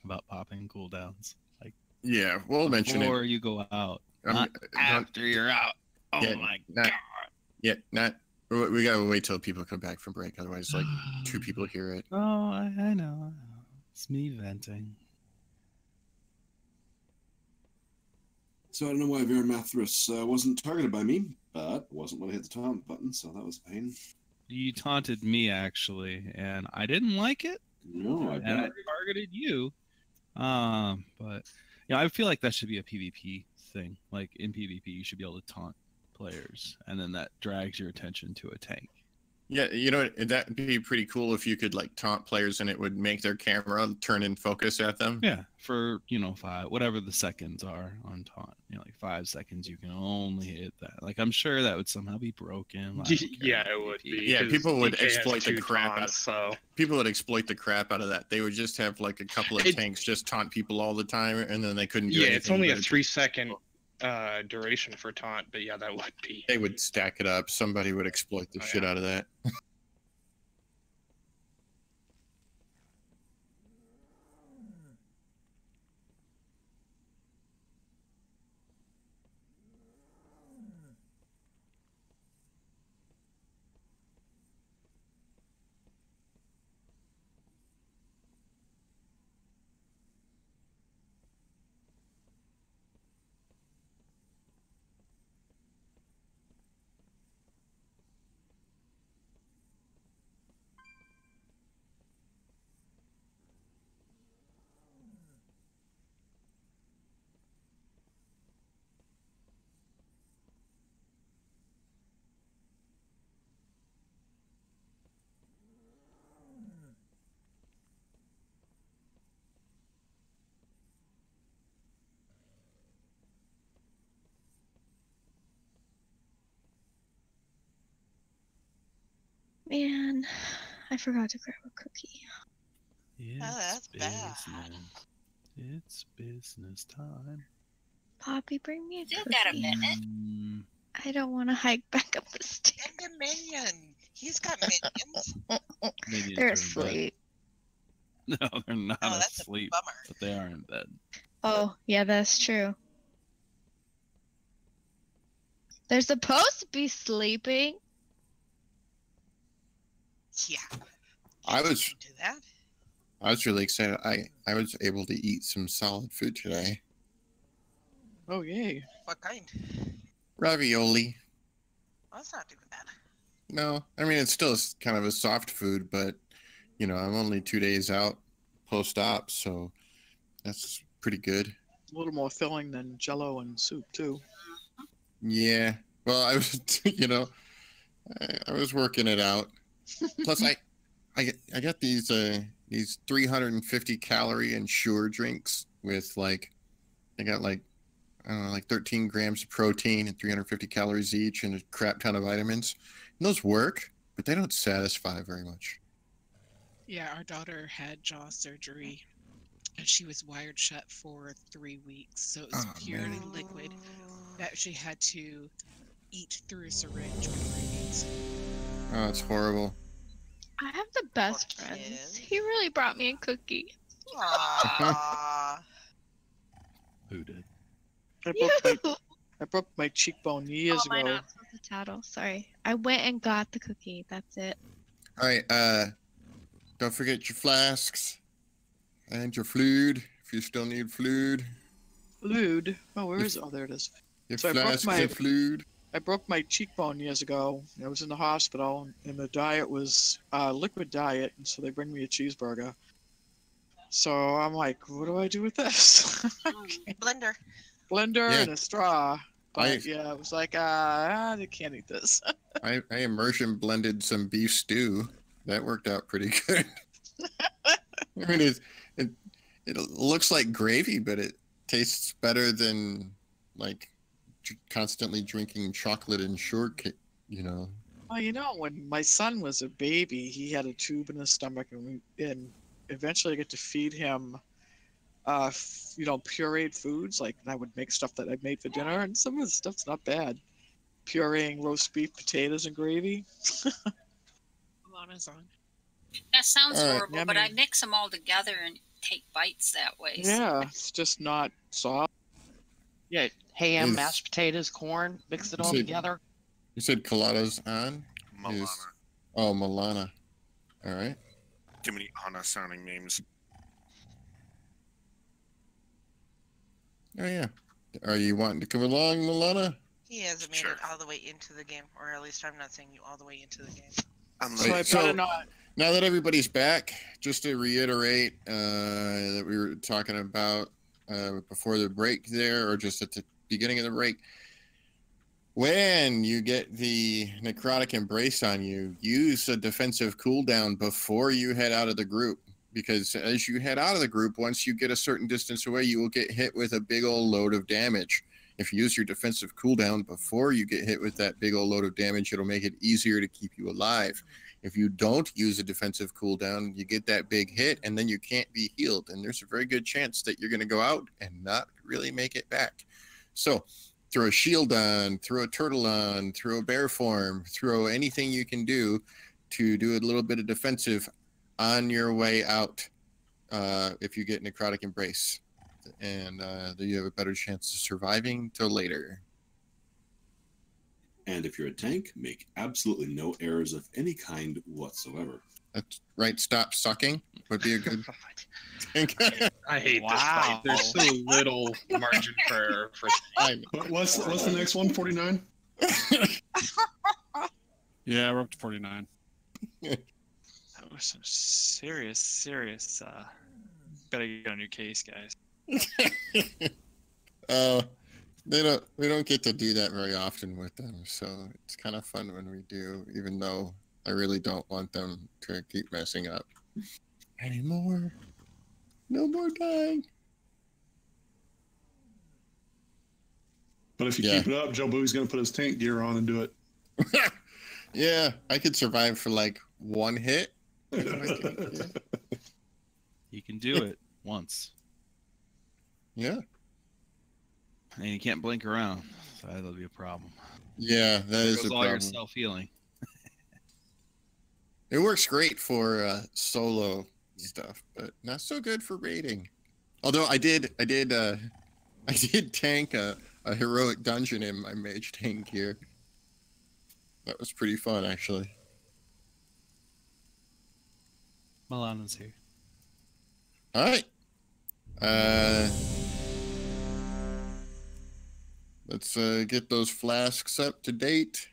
about popping cooldowns. Like, Yeah, we'll mention it. before you go out, I'm- not after you're out. Oh Yeah, my not- god! Yeah, not. We gotta wait till people come back from break. Otherwise, like 2 people hear it. Oh, I know. It's me venting. So I don't know why Veramathras wasn't targeted by me, but wasn't when I hit the taunt button, so that was a pain. You taunted me actually, and I didn't like it. No, I and I bet. targeted you. But yeah, I feel like that should be a PvP thing. Like in PvP, you should be able to taunt players, and then that drags your attention to a tank. Yeah, you know, that'd be pretty cool if you could like taunt players and it would make their camera turn and focus at them. Yeah, for whatever the seconds are on taunt. Like 5 seconds, you can only hit that. Like I'm sure that would somehow be broken. Yeah, it would be. Yeah, people would DK has exploit the 2 crap taunts, out. People would exploit the crap out of that. They would just have like a couple of tanks just taunt people all the time, and then they couldn't do anything. Yeah, it's only a but 3-second duration for taunt, but yeah, that would be. They would stack it up. Somebody would exploit the shit out of that. Man, I forgot to grab a cookie. It's business. It's business time. Poppy, bring me a Still cookie. got a minute. I don't want to hike back up the stairs. And a minion. He's got minions. Minions They're are in bed. asleep. No, they're not Oh, that's a asleep, bummer. but they are in bed. Oh, yeah, that's true. They're supposed to be sleeping. Yeah. I was Do that. I was really excited. I was able to eat some solid food today. Oh, yay. What kind? Ravioli. Well, that's not too bad. No, I mean, it's still kind of a soft food, but, you know, I'm only 2 days out post-op, so that's pretty good. A little more filling than Jello and soup, too. Yeah. Well, I was, you know, I was working it out. Plus, I got these 350 calorie Ensure drinks with like, I got like, I don't know, like 13 grams of protein and 350 calories each and a crap ton of vitamins. And those work, but they don't satisfy very much. Yeah, our daughter had jaw surgery, and she was wired shut for 3 weeks. So it was purely liquid that she had to eat through a syringe with readings. Oh, it's horrible. I have the best friends. He really brought me a cookie. Aww. Who did? I broke my cheekbone years Oh, ago. the tattle. Sorry. I went and got the cookie. That's it. All right, don't forget your flasks and your fluid if you still need fluid. Fluid? Oh, where is it? Oh, there it is. Your So flasks and fluid. I broke my cheekbone years ago. I was in the hospital, and the diet was liquid diet, and so they bring me a cheeseburger. So I'm like, what do I do with this? Blender. Blender Yeah. and a straw. I- But yeah, it was like, I can't eat this. I immersion blended some beef stew. That worked out pretty good. I mean, it looks like gravy, but it tastes better than like constantly drinking chocolate and shortcake. You know. Well, you know, when my son was a baby, he had a tube in his stomach, and eventually I get to feed him, pureed foods. Like, I would make stuff that I made for dinner, and some of the stuff's not bad. Pureeing roast beef, potatoes, and gravy. Alana's on. That sounds All right, horrible, yeah, but I man. mix them all together and take bites that way. so- Yeah, it's just not soft. Yeah, ham, Is- mashed potatoes, corn, mix it all So- together. You said Colada's on? Milana. Oh, Milana. All right. Too many Anna sounding names. Oh, yeah. Are you wanting to come along, Milana? He hasn't made it all the way into the game, or at least I'm not saying you all the way into the game. Now that everybody's back, just to reiterate that we were talking about before the break there, or just at the beginning of the break, when you get the necrotic embrace on you, use a defensive cooldown before you head out of the group. Because as you head out of the group, once you get a certain distance away, you will get hit with a big old load of damage. If you use your defensive cooldown before you get hit with that big old load of damage, it'll make it easier to keep you alive. If you don't use a defensive cooldown, you get that big hit, and then you can't be healed. And there's a very good chance that you're going to go out and not really make it back. So throw a shield on, throw a turtle on, throw a bear form, throw anything you can do to do a little bit of defensive on your way out if you get necrotic embrace, and then you have a better chance of surviving till later. And if you're a tank, make absolutely no errors of any kind whatsoever. That's right. Stop sucking would be a good tank. I hate this fight. There's so little margin for error. What's the next one? 49. Yeah, we're up to 49. That was some serious. Better get on your case, guys. We don't get to do that very often with them, so it's kind of fun when we do, even though I really don't want them to keep messing up anymore. No more dying. But if you keep it up, Joe Booey's going to put his tank gear on and do it. Yeah, I could survive for like one hit. You can do it once. Yeah. And you can't blink around, so that'll be a problem. Yeah, that is a all problem. your self-healing. It works great for solo stuff, but not so good for raiding. Although I did tank a heroic dungeon in my mage tank gear. That was pretty fun, actually. Milano's here. All right. Let's get those flasks up to date.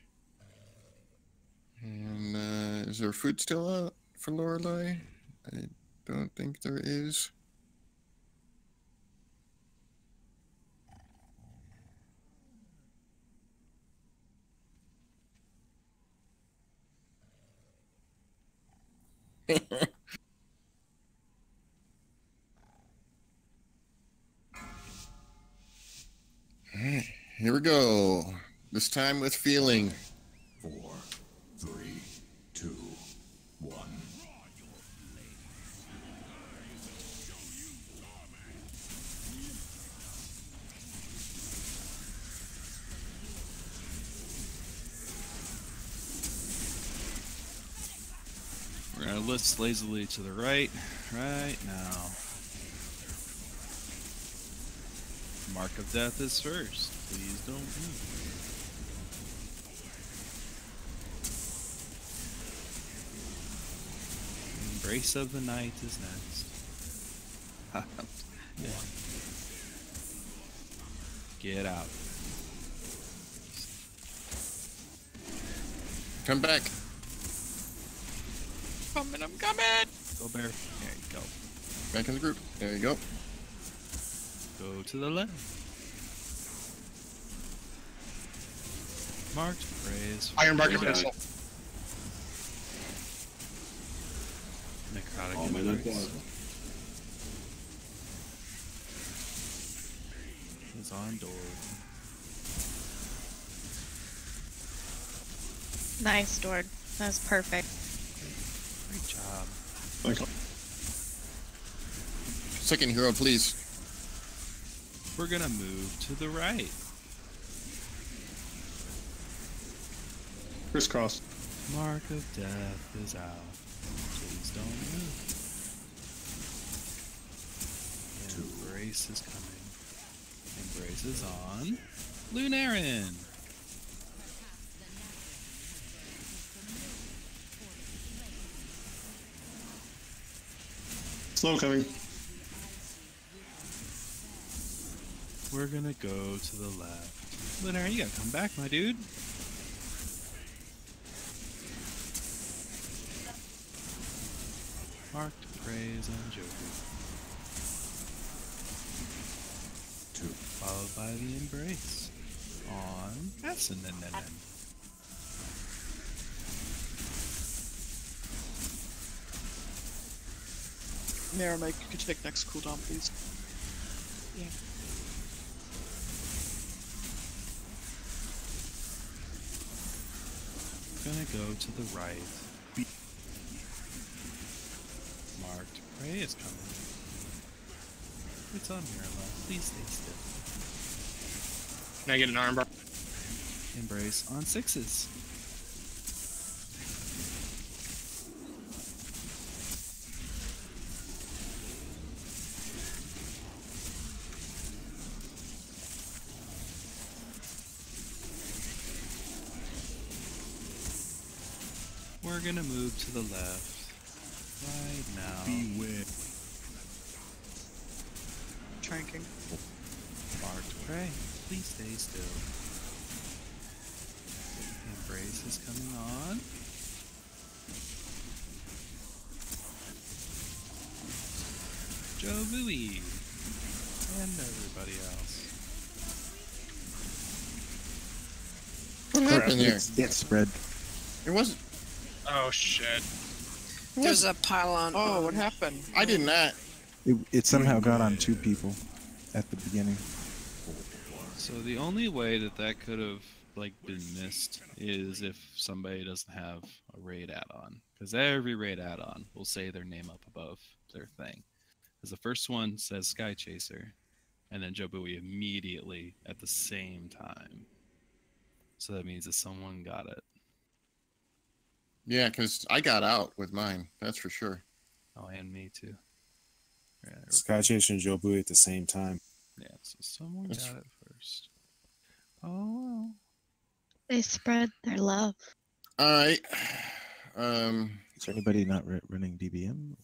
And is there food still out for Lorelei? I don't think there is. All right, here we go. This time with feeling. 4, 3, 2, 1. We're going to lift lazily to the right now. Mark of death is first. Please don't move. Embrace of the night is next. Yeah. Get out. Come back. I'm coming. Go bear. There you go. Back in the group. There you go. Go to the left. Marked praise. Ironbark missile. Necrotic embrace. Is on door. Nice, Dord. That was perfect. Great job. Thank you. Second hero, please. We're gonna move to the right. Crisscross. Mark of death is out. Please don't move. Embrace is coming. Embrace is on. Lunarin. Slow coming. We're gonna go to the left. Lunarin, you gotta come back, my dude. Marked praise on Joker. 2. Followed by the embrace. on Essendon. Mike, you could take next cooldown, please. Yeah. Gonna go to the right. Marked prey is coming. It's on Mirla. Please stay still. Can I get an armbar? Embrace on 6s. We're gonna move to the left right now. Beware. Tranking. Marked prey. Please stay still. Embrace is coming on. Joe Bowie. And everybody else. What happened there? It spread. It wasn't. Oh shit. There's a pylon. Oh, what happened? I did not. It somehow got on 2 people at the beginning. So the only way that that could have like been missed is if somebody doesn't have a raid add-on, because every raid add-on will say their name up above their thing. Because the first one says Sky Chaser, and then Joe Bowie immediately at the same time. So that means that someone got it. Yeah, because I got out with mine. That's for sure. Oh, and me too. Yeah, Sky Chaser and Joe Bowie at the same time. yeah, so someone got it first. Oh well. They spread their love. All right. Is there anybody not running DBM?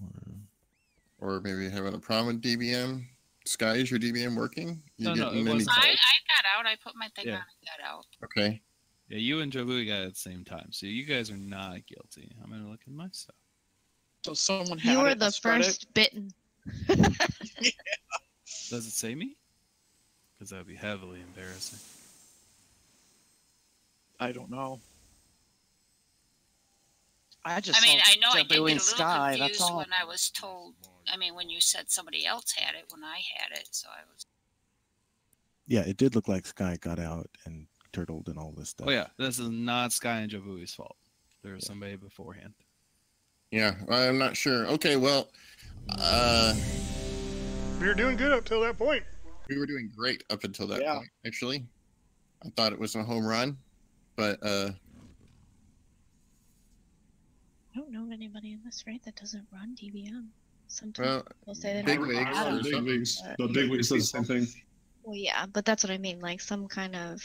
Or maybe having a problem with DBM? Sky, is your DBM working? No, it getting any- wasn't. I got out. I put my thing Yeah. on and got out. Okay. Yeah, you and Joe Bowie got it at the same time, so you guys are not guilty. I'm gonna look at my stuff. So someone had You were it the and spread first it? bitten. Does it say me? Because that would be heavily embarrassing. I don't know. I just I mean, saw I know I Joe did Bowie get a and little Sky. That's confused all. when I was told. I mean, when you said somebody else had it when I had it, so I was. Yeah, it did look like Sky got out and turtled and all this stuff. Oh yeah, this is not Sky and Joe Bowie's fault. There was somebody beforehand. Yeah, I'm not sure. Okay, well, We were doing good up till that point. we were doing great up until that point, actually. I thought it was a home run, but I don't know of anybody in this raid that doesn't run DBM. Sometimes well, they'll say they big don't wigs have or it. something. The big wigs does the same thing. Well, yeah, but that's what I mean, like some kind of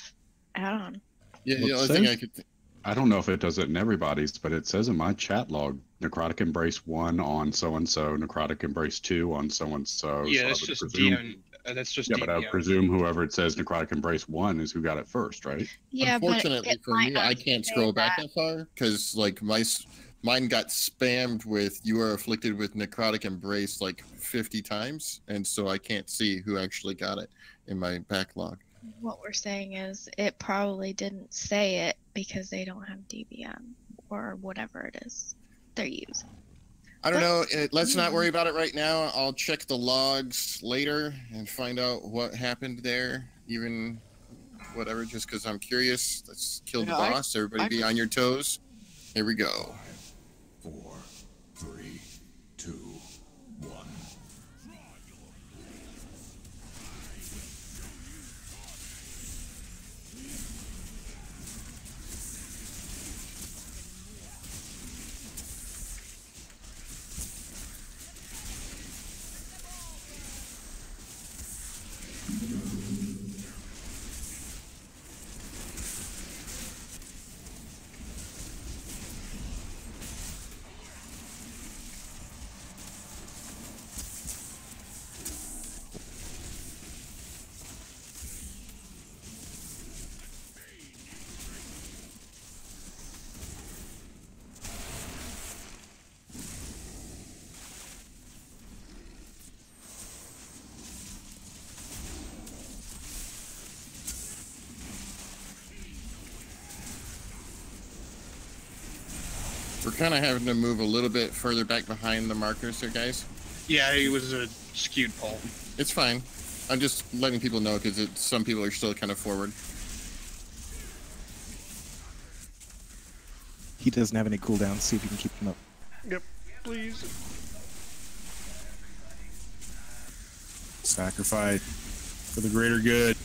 add-on. Yeah, Well, the it only thing says- I could think. I don't know if it does it in everybody's, but it says in my chat log, Necrotic Embrace 1 on so-and-so, Necrotic Embrace 2 on so-and-so. Yeah, so that's I would just presume, DM. That's just yeah, but I would DPM. presume whoever it says Necrotic Embrace 1 is who got it first, right? Yeah, Unfortunately but it for might me, I not can't say scroll back that far because like mine got spammed with "You are afflicted with necrotic embrace" like 50 times, and so I can't see who actually got it in my backlog. What we're saying is it probably didn't say it because they don't have DBM or whatever it is they're using. I don't know. Let's not worry about it right now. I'll check the logs later and find out what happened there. Even whatever, just because I'm curious. Let's kill the Yeah, boss. Everybody I be could- on your toes. Here we go. 4, 3, 2, 1. We're kind of having to move a little bit further back behind the markers here, guys. Yeah, it was a skewed poll. It's fine. I'm just letting people know because some people are still kind of forward. He doesn't have any cooldowns. See if you can keep him up. Yep, please. Sacrifice for the greater good.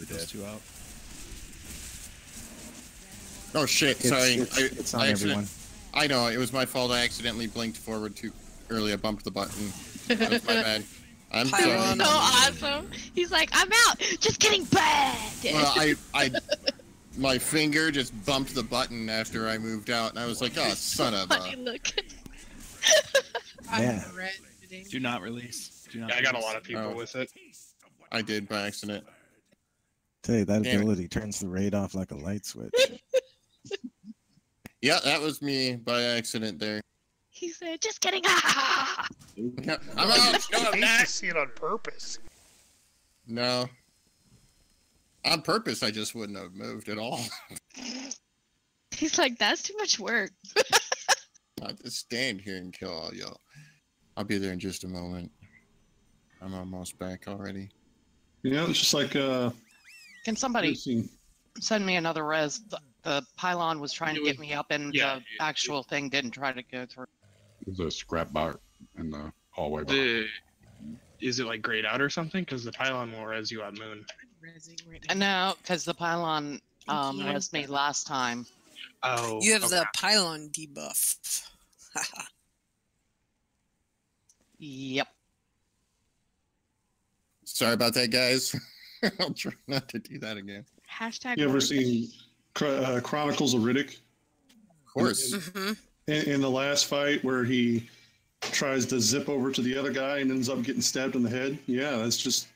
Those two out. Oh shit! Sorry, It's on everyone. I know it was my fault. I accidentally blinked forward too early. I bumped the button. That's my bad. I'm sorry. So awesome. He's like, I'm out. Just getting bad. Well, my finger just bumped the button after I moved out, and I was like, oh, son of a. Funny look. Yeah. Do not release. Do not Yeah, I got a release. lot of people with it. I did by accident. Tell you that Damn it. ability turns the raid off like a light switch. Yeah, that was me by accident there. He said, just kidding. Ah! Yeah, I'm out. No, I'm I not. hate to see it on purpose. No. On purpose, I just wouldn't have moved at all. He's like, that's too much work. I'll just stand here and kill all y'all. I'll be there in just a moment. I'm almost back already. Yeah, it's just like Can somebody send me another res? The pylon was trying to get me up, and the actual thing didn't try to go through. There's a scrap bar in the hallway. behind. Is it like grayed out or something? Because the pylon will res you at Moon. No, because the pylon res me last time. Oh. You have the pylon debuff. Yep. Sorry about that, guys. I'll try not to do that again. Hashtag. You ever seen Chronicles of Riddick? Of course. Mm-hmm. In the last fight where he tries to zip over to the other guy and ends up getting stabbed in the head? Yeah, that's just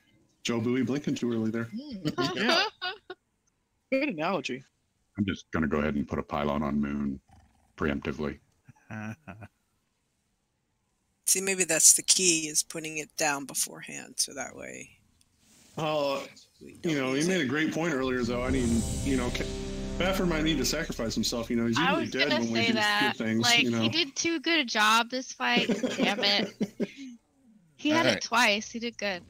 Joe Bowie blinking too early there. Yeah. Good analogy. I'm just going to go ahead and put a pylon on Moon preemptively. See, maybe that's the key, is putting it down beforehand, so that way. You know, he made a great point earlier, though. I mean, you know, Faffard might need to sacrifice himself. You know, he's I usually was dead gonna when we say do that. good things. Like, you know, he did too good a job this fight. Damn it. He had it Alright. twice. He did good.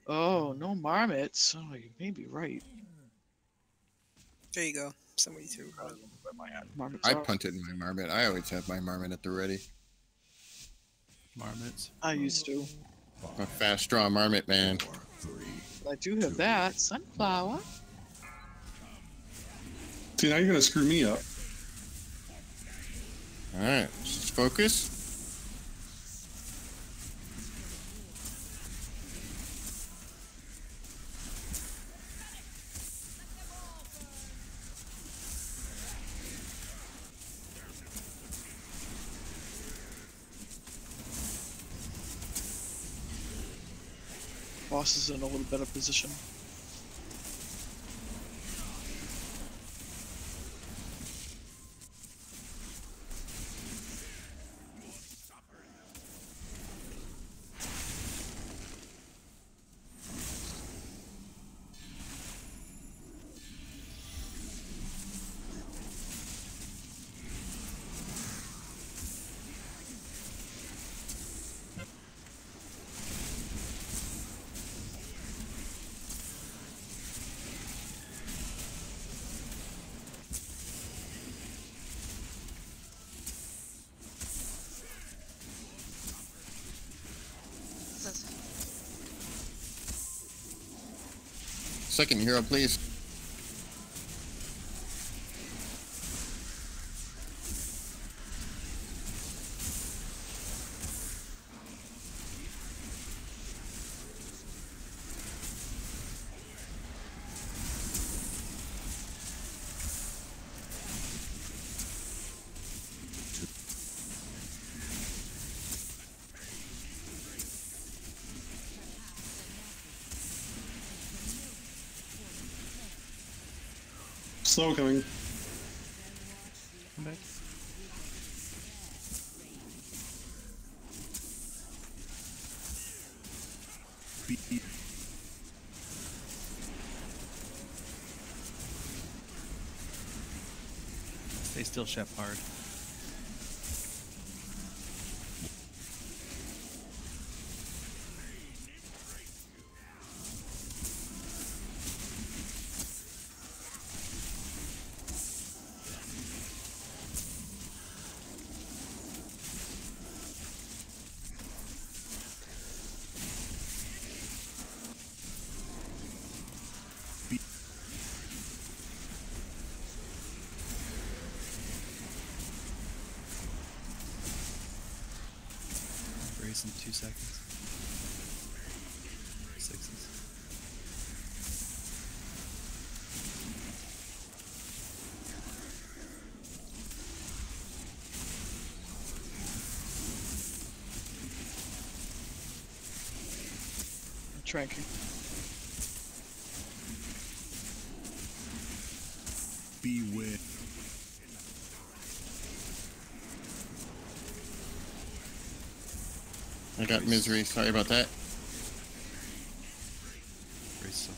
Oh, no marmots. Oh, you may be right. There you go. Somebody threw one. Marmots I are- punted my marmot. I always have my marmot at the ready. Marmots. I used to. I'm a fast draw marmot, man. I do have that. Sunflower. see, now you're going to screw me up. All right, just focus. Boss is in a little better position. Second hero, please. Snow coming. Come back. Stay still, Shepherd. Brace in 2 seconds. 6s. Tranking. Beware. I got misery. Sorry about that. Brace up.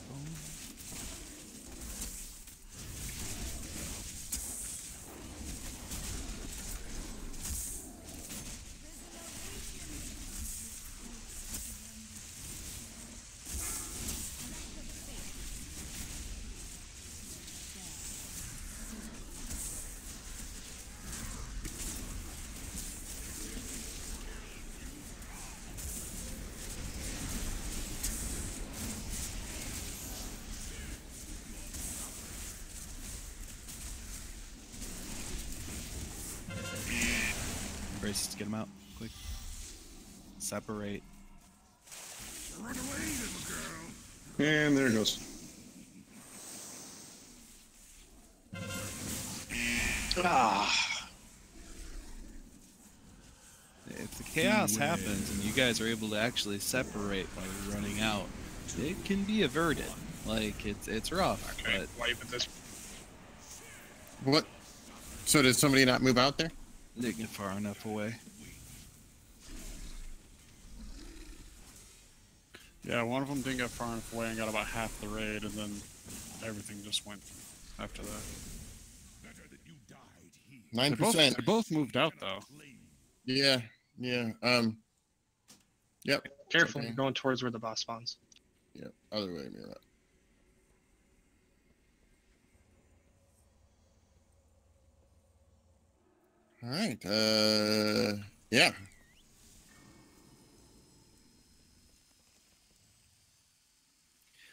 Braces to get him out quick. Separate. Run away, little girl. And there it goes. If the chaos happens and you guys are able to actually separate by running out, it can be averted. Like it's rough, Okay, but wipe at this. What? So did somebody not move out there? they get far enough away. Yeah, one of them didn't get far enough away and got about half the raid, and then everything just went after that. 9%. They both moved out though. Yeah, yeah. Yep. Careful, Okay. you're going towards where the boss spawns. Yep. Other way, Mira. All right. Yeah.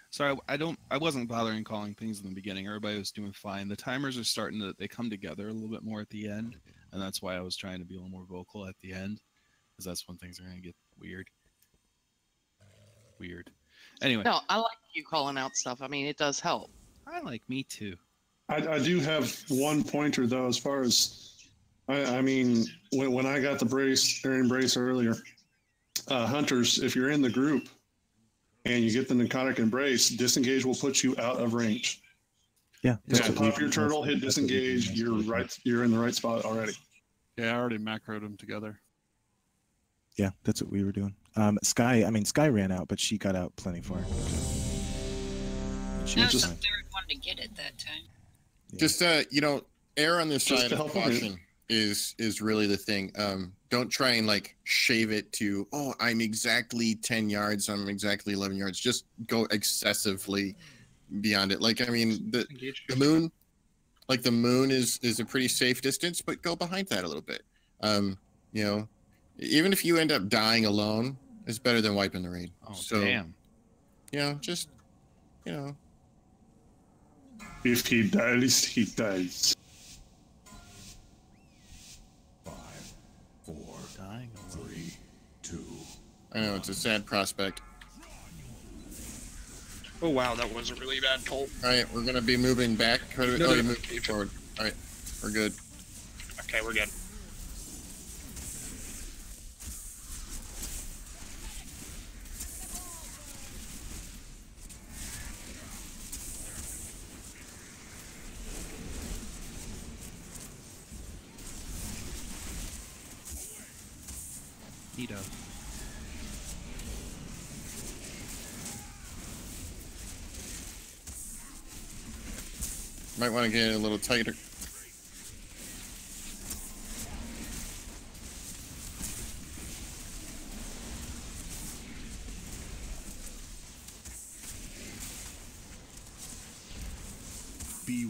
Sorry, I wasn't bothering calling things in the beginning. Everybody was doing fine. The timers are starting to, they come together a little bit more at the end, and that's why I was trying to be a little more vocal at the end, because that's when things are going to get weird. Weird. Anyway. No, I like you calling out stuff. I mean, it does help. I like me too. I do have one pointer though, as far as I mean, when I got the embrace earlier, hunters, if you're in the group and you get the narcotic embrace, disengage will put you out of range. Yeah. So pop your turtle, hit disengage. You're in the right spot already. Yeah, I already macroed them together. Yeah, that's what we were doing. Sky ran out, but she got out plenty far. She I was was the fine. third one to get it that time. Just err on the Just side to of help them. caution is really the thing. Don't try and like shave it to, oh, I'm exactly 10 yards, I'm exactly 11 yards. Just go excessively beyond it. Like, I mean, the moon, like the moon is a pretty safe distance, but go behind that a little bit. Even if you end up dying alone, it's better than wiping the raid. Oh, so, damn. Just, If he dies, he dies. 5, 4, dying 3, 2. I know it's a sad prospect. Oh wow, that was a really bad toll. All right, we're gonna be moving back. You moved forward. All right, we're good. Okay, we're good. mosquito. Might want to get it a little tighter. Be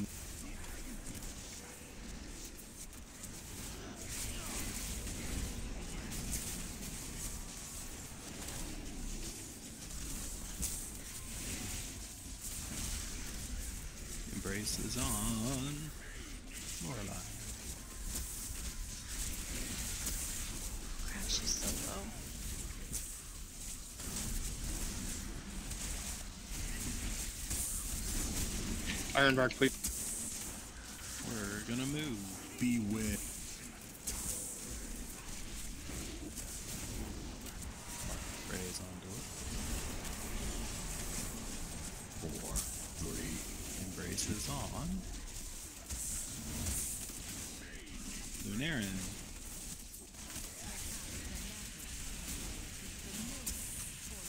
Embrace is on. Lorelei. Crap, she's so low. Ironbark, please. We're gonna move. beware. Raise onto it. 4, 3. Embrace is on. Lunarin.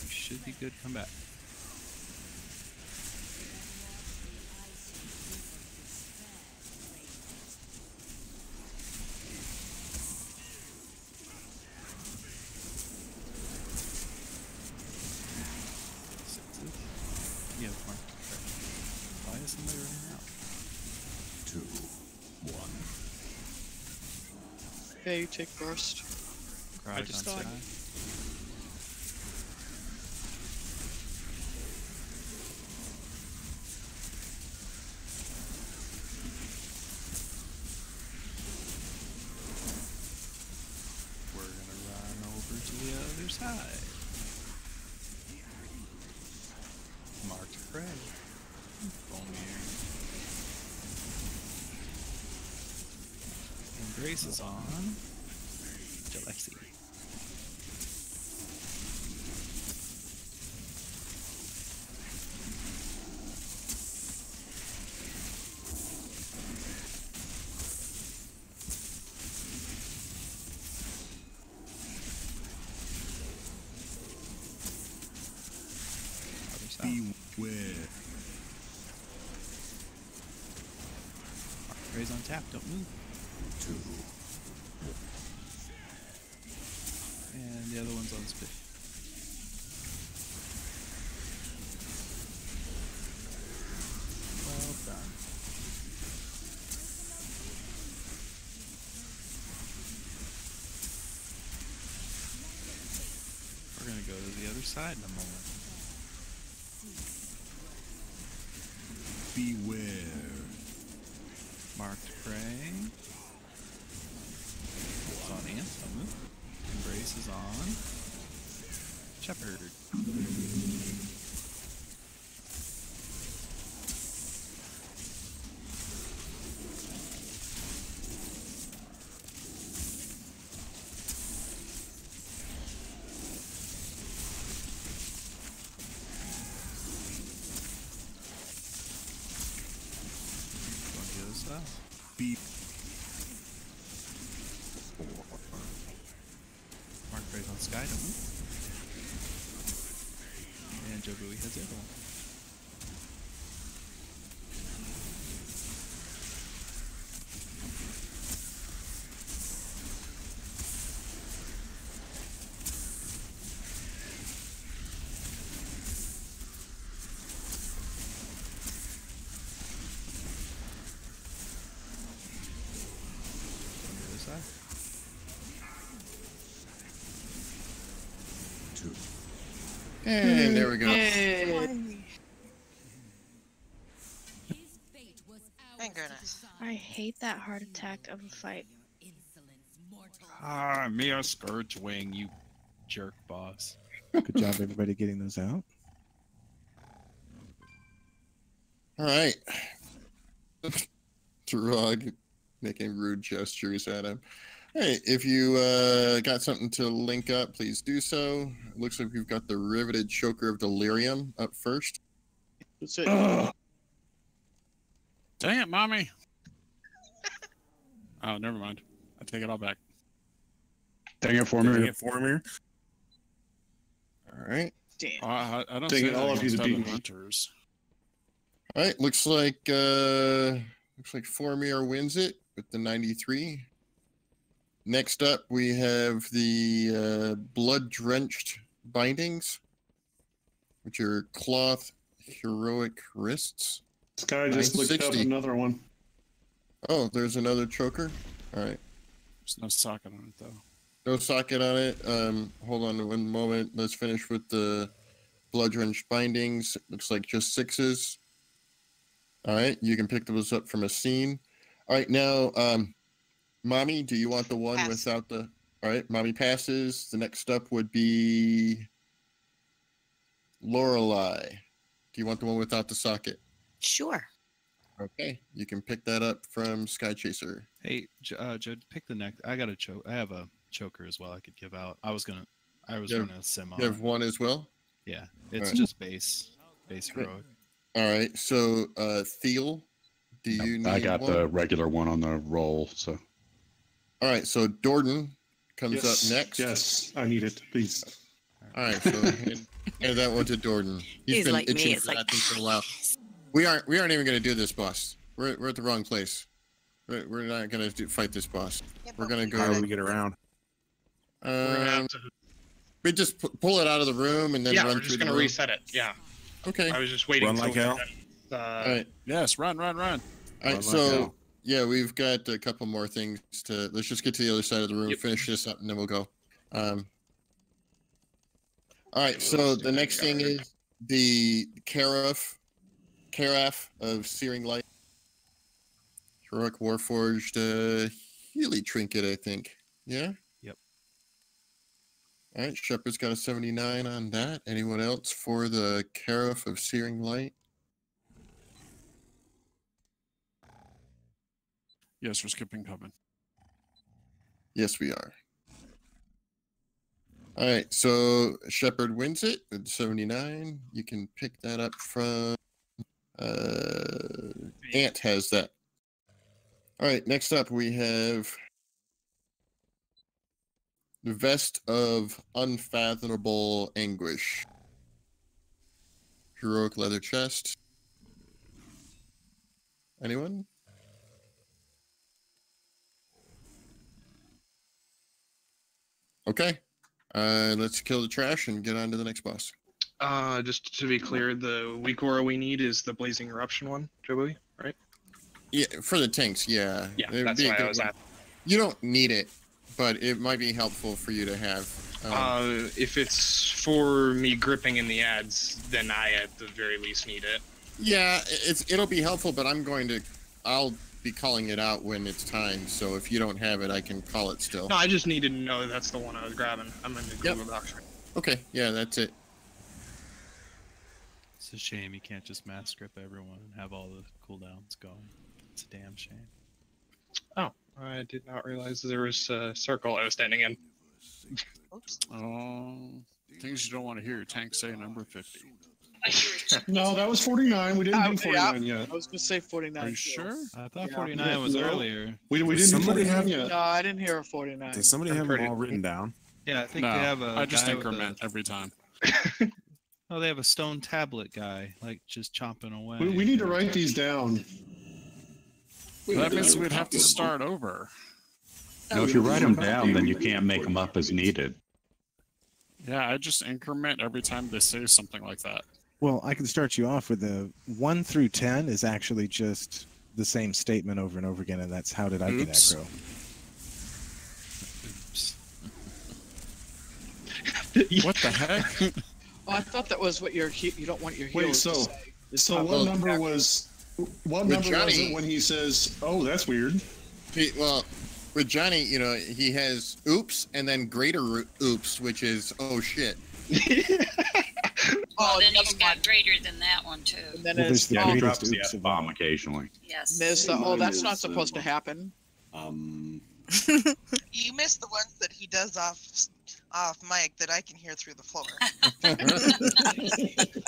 You should be good. Come back. Yeah, Mark. Why is somebody running out? 2, 1. Okay, you take first. Cry on side. We're gonna run over to the other side. Marked prey. Embrace is on. Jalexi. Beware. Raise on tap, don't move. 2. And the other one's on spit. Well done. We're gonna go to the other side in a moment. Beware. Marked prey. It's on ant, don't move. Embrace is on. Shepherd. Going to the other side. Be Mark praise on sky, don't move. And Jobui has the other one. On the other side. 2. And there we go. Thank goodness. I hate that heart attack of a fight. Ah, Mia Scourge Wing, you jerk boss. Good job, everybody, getting those out. All right. Drog making rude gestures at him. All right, if you got something to link up, please do so. It looks like we've got the Riveted Choker of Delirium up first. That's it. Dang it, mommy. Oh, never mind. I take it all back. Dang it, Formir. Dang it, Formir. All right. Damn. I don't Dang see it, all of you to beat seven me. hunters. All right, looks like Formir wins it with the 93. Next up, we have the blood-drenched bindings, which are cloth heroic wrists. This guy just looked up 960. another one. Oh, there's another choker. All right. There's no socket on it though. No socket on it. Hold on one moment. Let's finish with the blood-drenched bindings. Looks like just 6s. All right, you can pick those up from a scene. All right, now, Mommy, do you want the one without the... All right, Mommy passes. The next up would be Lorelei. Do you want the one without the socket? Sure. Okay, you can pick that up from Sky Chaser. Hey, Judd, pick the next. I got a choke. I have a choker as well. I could give out. I was running a sim on. You have one as well? Yeah, it's right. just base heroic. All right, so Thiel, do you need I got one? the regular one on the roll, so. All right, so Dordan comes Yes, up next. Yes, I need it, please. All right, so hand that one to Dordan. He's been like me, itching it's for like, that thing for a while. We aren't even going to do this, boss. We're at the wrong place. We're not going to fight this boss. We're going to go. How do we get around? We just pull it out of the room and then Yeah, run we're through just the gonna room. reset it. Yeah. Okay. I was just waiting. Run like hell. All right. Yes, run. All right, so yeah, we've got a couple more things to. Let's just get to the other side of the room, finish this up, and then we'll go. All right, so the next thing is the Carafe of Searing Light, heroic Warforged Healy trinket, I think. Yeah. Yep. All right, Shepard's got a 79 on that. Anyone else for the Carafe of Searing Light? Yes, we're skipping Coven. Yes, we are. All right, so Shepard wins it with 79. You can pick that up from Ant has that. All right, next up we have the Vest of Unfathomable Anguish. Heroic leather chest. Anyone? Okay. Let's kill the trash and get on to the next boss. Just to be clear, the weak aura we need is the Blazing Eruption one, Joey, right? Yeah, for the tanks, yeah. Yeah, It'd that's be a why I good was one. at. You don't need it, but it might be helpful for you to have. If it's for me gripping in the ads, then I at the very least need it. Yeah, it'll be helpful, but I'll be calling it out when it's time. So if you don't have it, I can call it still. No, I just needed to know that's the one I was grabbing. I'm in the Google Docs. Okay, yeah, that's it. It's a shame you can't just mass grip everyone and have all the cooldowns going. It's a damn shame. Oh, I did not realize there was a circle I was standing in. Oops. Oh, things you don't want to hear. Tank say number 50. No, that was 49. We didn't do 49 yet. I was gonna say 49. Are you too. sure? I thought 49 was earlier. We didn't do Somebody 49 yet. No, I didn't hear a 49. Does somebody have them all written down? Yeah, I think No, they have a. I just guy with increment every time. Oh, they have a stone tablet guy, like just chomping away. We need to write these down. That means we'd have to start over. No, if you write them down, then you can't make them up as needed. Yeah, I just increment every time they say something like that. Well, I can start you off with the 1 through 10 is actually just the same statement over and over again, and that's how did I get Oops. aggro? What the heck? Oh, I thought that was what you don't want your healers Wait, to so say. It's so not what really number accurate. was what With number was Johnny- it when he says, "Oh, that's weird"? Well, with Johnny, he has oops and then greater oops, which is oh shit. Well, then he's got greater than that one too. And then Well, it's there's the oh, greatest Drops the oops of F-bomb all. occasionally. Yes. there's the, oh, that's not Mine is, supposed to happen. You missed the ones that he does off mic that I can hear through the floor.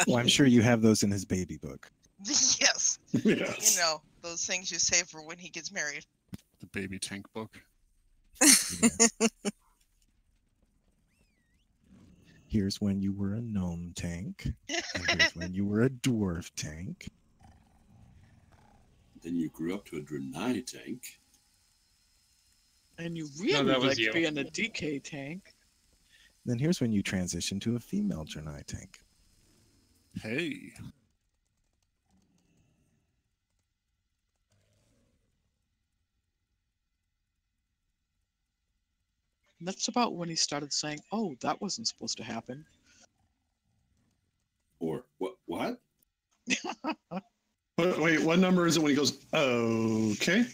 Well, I'm sure you have those in his baby book. Yes. Yes. You know, those things you save for when he gets married. The baby tank book. Here's when you were a gnome tank. And here's when you were a dwarf tank. Then you grew up to a Draenei tank. And you No, really that was liked you. being a DK tank. Then here's when you transition to a female Draenei tank. Hey. And that's about when he started saying, "Oh, that wasn't supposed to happen." Or what? Wait, what number is it when he goes, okay?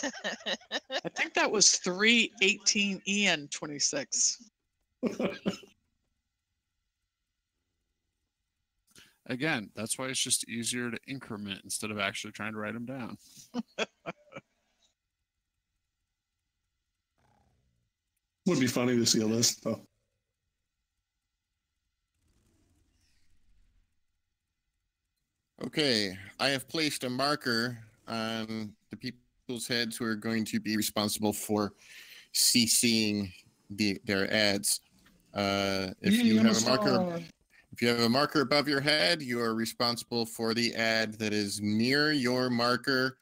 I think that was 3, 18, and 26. Again, that's why it's just easier to increment instead of actually trying to write them down. Would be funny to see a list, though. Okay, I have placed a marker on the people's heads who are going to be responsible for CCing their ads. If you have a marker above your head, you are responsible for the ad that is near your marker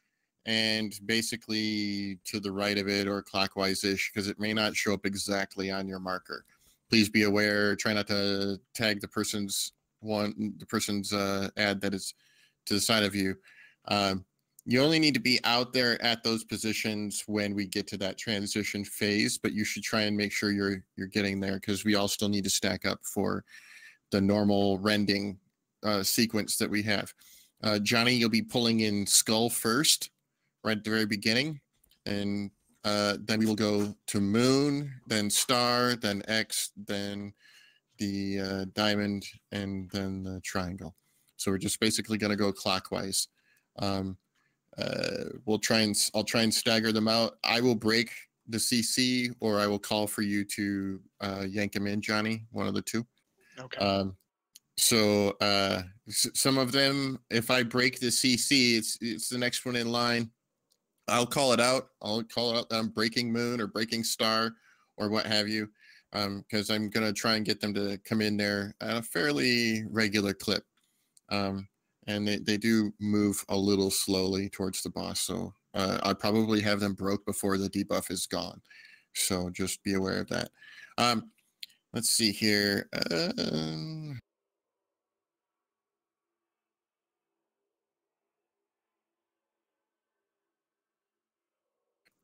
and basically to the right of it or clockwise-ish, because it may not show up exactly on your marker. Please be aware. Try not to tag the person's ad that is to the side of you. You only need to be out there at those positions when we get to that transition phase, but you should try and make sure you're getting there, because we all still need to stack up for the normal rending sequence that we have. Johnny, you'll be pulling in Skull first, right at the very beginning, and then we will go to Moon, then Star, then X, then the Diamond, and then the Triangle. So we're just basically going to go clockwise. I'll try and stagger them out. I will break the CC, or I will call for you to yank him in, Johnny, one of the two. Okay. So some of them, if I break the CC, it's the next one in line. I'll call it out. I'll call it out that I'm breaking Moon or breaking Star or what have you, because I'm going to try and get them to come in there at a fairly regular clip. And they do move a little slowly towards the boss. So I'll probably have them broke before the debuff is gone. So just be aware of that. Let's see here.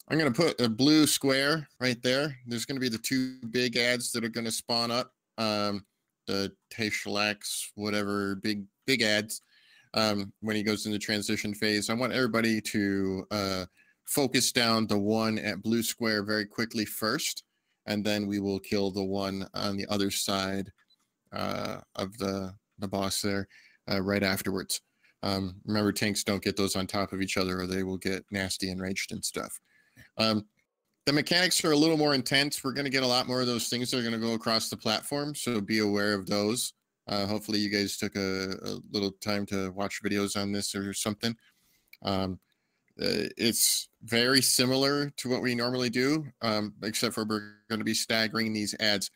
I'm going to put a blue square right there. There's going to be the two big ads that are going to spawn up. The Taishalax, whatever, big ads. When he goes into transition phase, I want everybody to focus down the one at blue square very quickly first, and then we will kill the one on the other side of the boss there right afterwards. Remember, tanks don't get those on top of each other, or they will get nasty enraged and stuff. The mechanics are a little more intense. We're going to get a lot more of those things that are going to go across the platform, so be aware of those. Hopefully you guys took a little time to watch videos on this or something. It's very similar to what we normally do, except for we're going to be staggering these ads.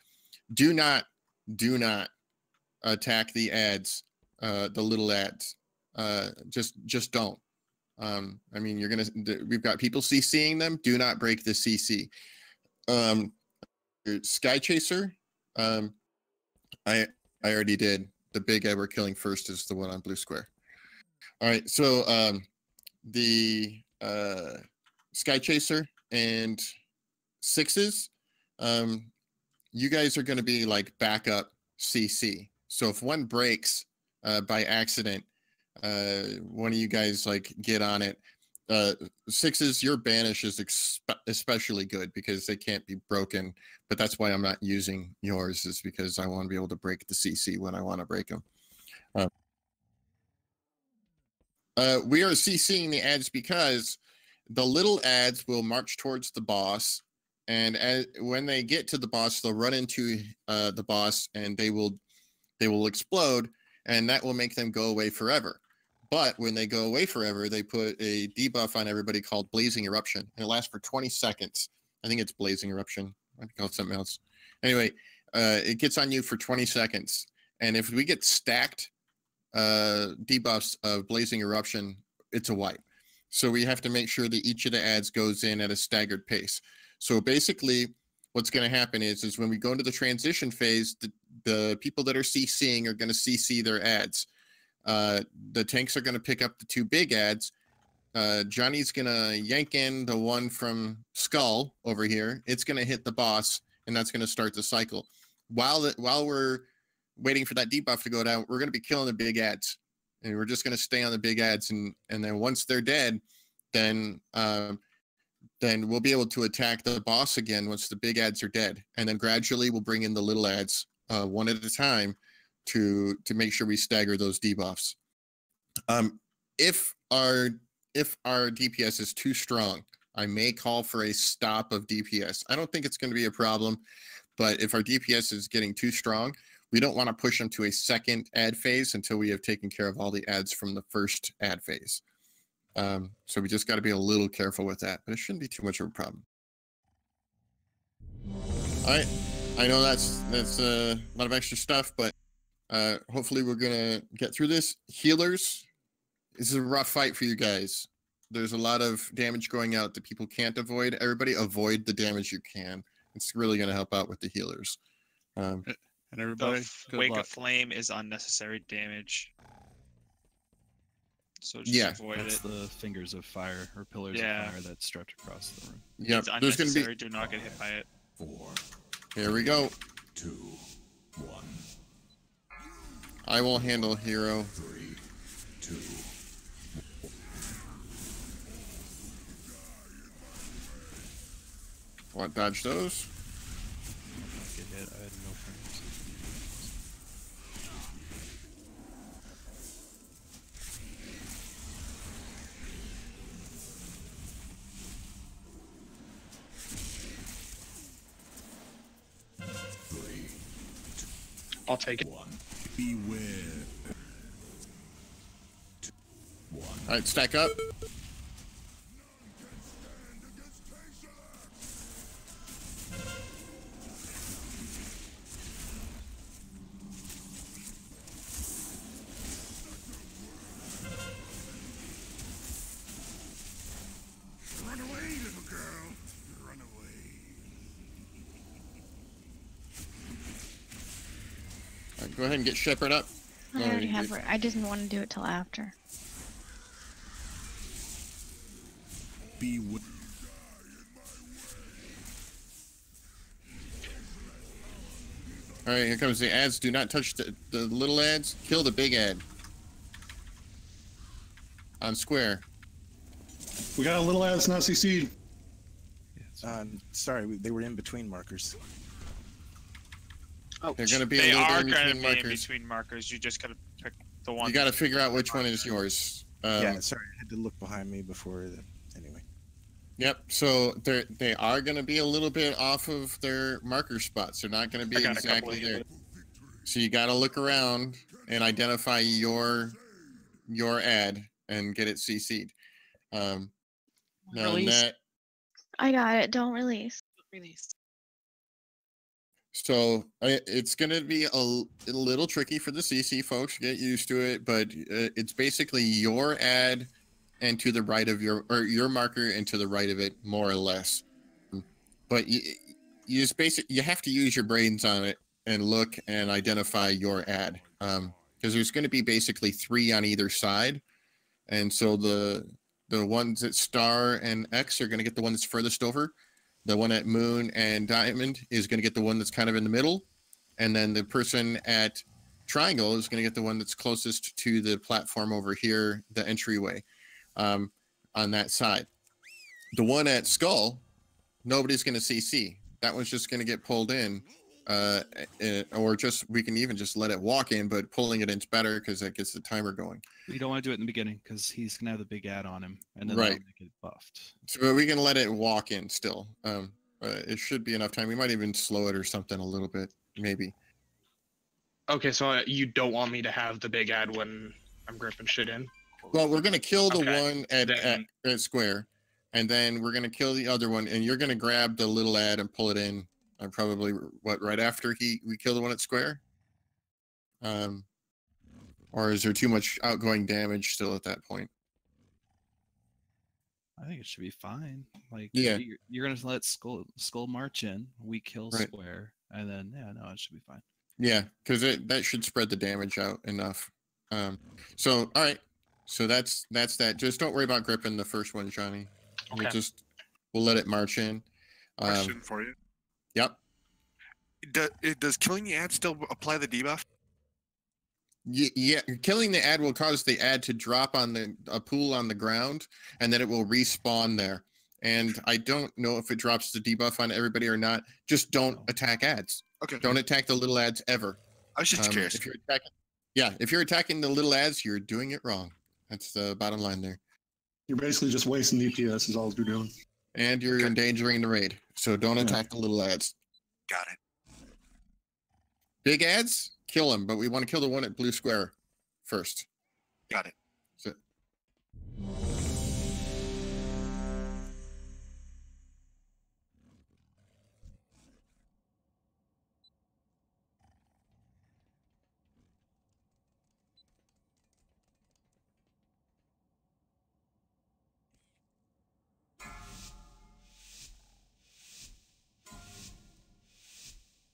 Do not attack the ads, the little ads. Just don't. I mean, we've got people CCing them. Do not break the CC. Sky Chaser, I already did. The big guy we're killing first is the one on blue square. All right, so the Sky Chaser and sixes, you guys are going to be like backup CC. So if one breaks by accident, one of you guys like get on it. Sixes, your banish is especially good because they can't be broken, but that's why I'm not using yours, is because I want to be able to break the CC when I want to break them. We are CCing the ads because the little ads will march towards the boss, and when they get to the boss, they'll run into the boss, and they will explode, and that will make them go away forever. But when they go away forever, they put a debuff on everybody called Blazing Eruption, and it lasts for 20 seconds. I think it's Blazing Eruption. I'd call it something else. Anyway, it gets on you for 20 seconds. And if we get stacked debuffs of Blazing Eruption, it's a wipe. So we have to make sure that each of the ads goes in at a staggered pace. So basically, what's going to happen is when we go into the transition phase, the people that are CCing are going to CC their ads. The tanks are going to pick up the 2 big ads. Johnny's going to yank in the one from Skull over here. It's going to hit the boss, and that's going to start the cycle. While we're waiting for that debuff to go down, we're going to be killing the big ads. And we're just going to stay on the big ads, and then once they're dead, then we'll be able to attack the boss again once the big ads are dead, and then gradually we'll bring in the little ads one at a time to make sure we stagger those debuffs. If our DPS is too strong, I may call for a stop of DPS. I don't think it's going to be a problem, but if our DPS is getting too strong, we don't want to push them to a second ad phase until we have taken care of all the ads from the first ad phase. So we just got to be a little careful with that, but it shouldn't be too much of a problem. All right, I know that's a lot of extra stuff, but hopefully we're gonna get through this. Healers, this is a rough fight for you guys. There's a lot of damage going out that people can't avoid. Everybody avoid the damage you can. It's really gonna help out with the healers. And everybody, The Wake of Flame is unnecessary damage. So just avoid that's it. the fingers of fire or pillars of fire that's stretched across the room. Yeah, It's there's going to unnecessary. Do not get hit by it. 4. Here we go. 2. 1. I will handle hero. 3. 2. Want to dodge those? Get hit. I had no frames. I'll take it. 1. Beware. 2. 1. All right, stack up. Run away, little girl. Run away. All right, go ahead and get Shepherd up. I already have her. I didn't want to do it till after. Beware. All right, here comes the ads. Do not touch the little ads. Kill the big ad. On square. We got a little ad that's not CC'd. Sorry, they were in between markers. Oh, They're going to be they a little are bit in going to between be in markers. between markers. You just got to pick the one. You got to figure out which one is yours. Yeah, sorry, I had to look behind me before. Anyway. Yep. So they are going to be a little bit off of their marker spots. They're not going to be exactly there. So you got to look around and identify your ad and get it CC'd. Now Release. that, I got it. Don't release. Release. so it's going to be a little tricky for the CC folks. Get used to it, but it's basically your ad and to the right of your marker and to the right of it, more or less. But you just you have to use your brains on it and look and identify your ad, because there's going to be basically 3 on either side, and so the ones at star and X are going to get the one that's furthest over. The one at moon and diamond is going to get the one that's kind of in the middle, and then the person at triangle is going to get the one that's closest to the platform over here, the entryway. On that side. The one at skull, nobody's going to CC. That one's just going to get pulled in, or just we can even just let it walk in, but pulling it in's better because that gets the timer going. We don't want to do it in the beginning because he's gonna have the big ad on him, and then Right. that'll make it buffed. So we can let it walk in still. It should be enough time. We might even slow it or something a little bit, maybe. Okay, so you don't want me to have the big ad when I'm gripping shit in? Well, we're going to kill the one at square, and then we're going to kill the other one, and you're going to grab the little ad and pull it in Probably right after we kill the one at square. Or is there too much outgoing damage still at that point? I think it should be fine. Like, Yeah. you're gonna let Skull march in. We kill Right. Square, and then no, it should be fine. Yeah, because that should spread the damage out enough. So all right, so that's that. Just don't worry about gripping the first one, Johnny. Okay. We'll let it march in. Question for you. Yep. Does killing the ad still apply the debuff? Yeah, killing the ad will cause the ad to drop on a pool on the ground, and then it will respawn there. And I don't know if it drops the debuff on everybody or not. Just don't attack ads. Okay. Don't attack the little ads ever. I was just curious. If you're attacking the little ads, you're doing it wrong. That's the bottom line there. You're basically just wasting DPS is all you're doing. And you're endangering the raid. So don't attack the little ads. Got it. Big ads, kill them, but we want to kill the one at blue square first. Got it. So,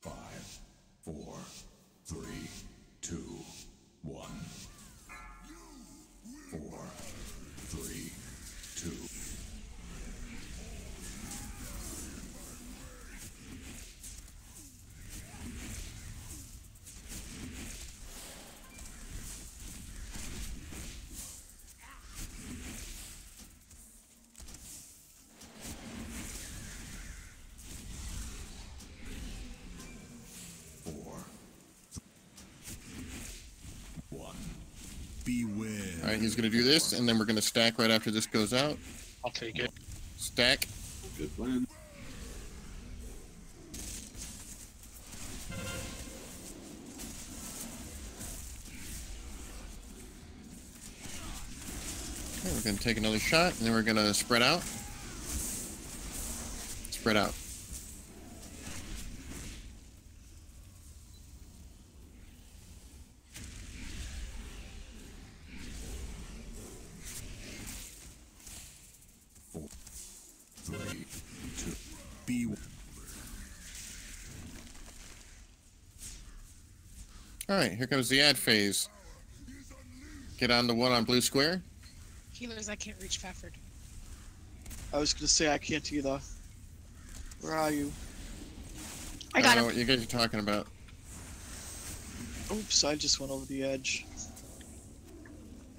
Five, 4, 3, 2, 1. 4, 3, 2. Beware. all right, he's going to do this, and then we're going to stack right after this goes out. I'll take it. Stack. Good plan. Okay, we're going to take another shot, and then we're going to spread out. Spread out. All right, here comes the ad phase. Get on the one on blue square. Healers, I can't reach Fafford. I was gonna say I can't either. Where are you? I got don't know him. what you guys are talking about. Oops, I just went over the edge.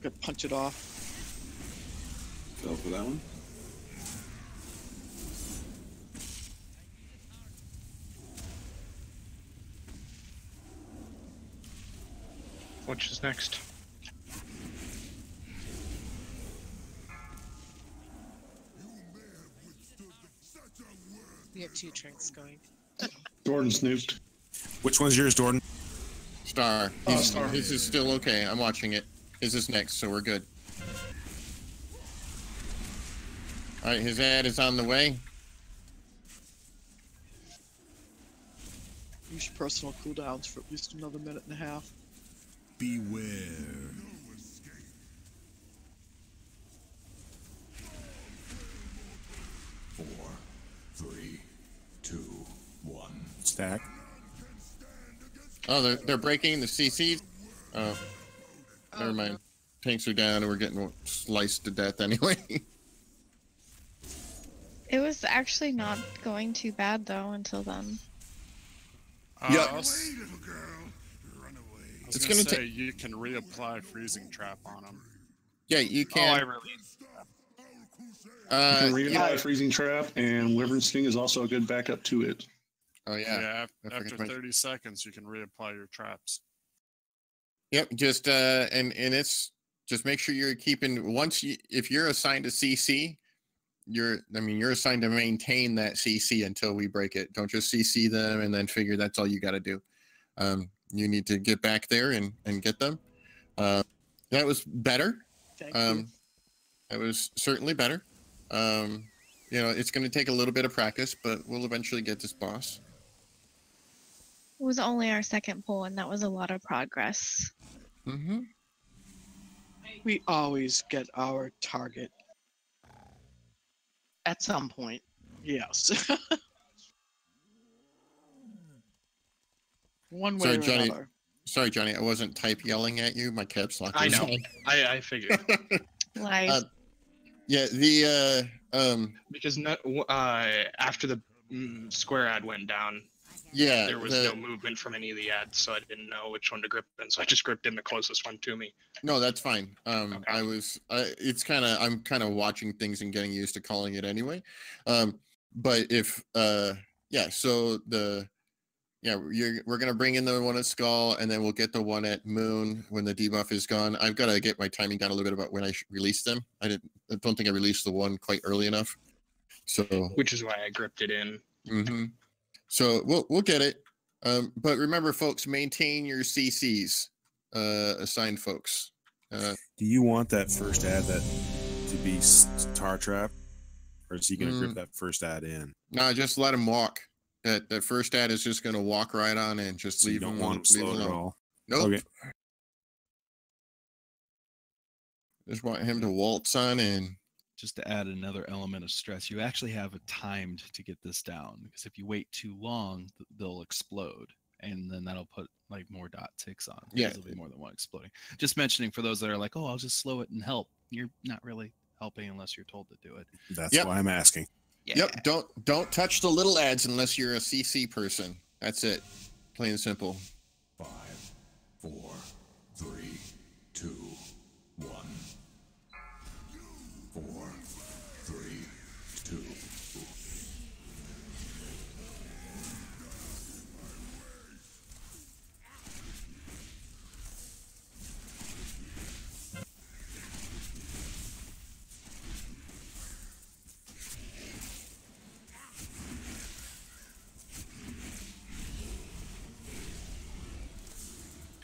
Got punch it off. Fell for that one. Which is next? We have 2 trinks going. Jordan snooped. Which one's yours, Jordan? Star. Oh, Star. His is still okay. I'm watching it. His is next, so we're good. All right, his ad is on the way. Use your personal cooldowns for at least another minute and a half. Beware. 4, 3, 2, 1. Stack. Oh, they're breaking the CCs. Oh, never mind. Tanks are down, and we're getting sliced to death anyway. It was actually not going too bad though until then. Yep. I was It's gonna gonna say you can reapply freezing trap on them. Yeah, you Oh, I can. really. You can reapply Yeah. freezing trap, and Wyvern Sting is also a good backup to it. Oh yeah. After 30 seconds, you can reapply your traps. Yep. Just and it's just make sure you're keeping if you're assigned a CC, you're assigned to maintain that CC until we break it. Don't just CC them and then figure that's all you got to do. You need to get back there and get them. That was better. Thank you. That was certainly better. It's going to take a little bit of practice, but we'll eventually get this boss. It was only our second pull, and that was a lot of progress. Mm-hmm. We always get our target. At some point. Yes. One way Sorry, or Johnny. another. Sorry, Johnny. I wasn't type yelling at you. My caps lock. I was know. on. I figured. Lies. Yeah, the because after the square ad went down, yeah, there was no movement from any of the ads, so I didn't know which one to grip in. So I just gripped in the closest one to me. No, that's fine. It's kind of, I'm kind of watching things and getting used to calling it anyway. But if yeah, so we're gonna bring in the one at Skull, and then we'll get the one at Moon when the debuff is gone. I've got to get my timing down a little bit about when I release them. I don't think I released the one quite early enough. So which is why I gripped it in. Mm-hmm. So we'll get it. But remember, folks, maintain your CCs, assigned folks. Do you want that first ad to be tar trap, or is he going to grip that first ad in? No, just let him walk. That first ad is just going to walk right on in. Just So leave you don't him. want him slow at all. Nope. Okay. Just want him to waltz on in. Just to add another element of stress, you actually have it timed to get this down, because if you wait too long, they'll explode, and then that'll put like more dot ticks on. Yeah, there'll be more than one exploding. Just mentioning for those that are like, "Oh, I'll just slow it and help." You're not really helping unless you're told to do it. That's why I'm asking. Yeah. Yep. Don't touch the little ads unless you're a CC person. That's it. Plain and simple. 5, 4, 3, 2, 1. 4, 3, 2.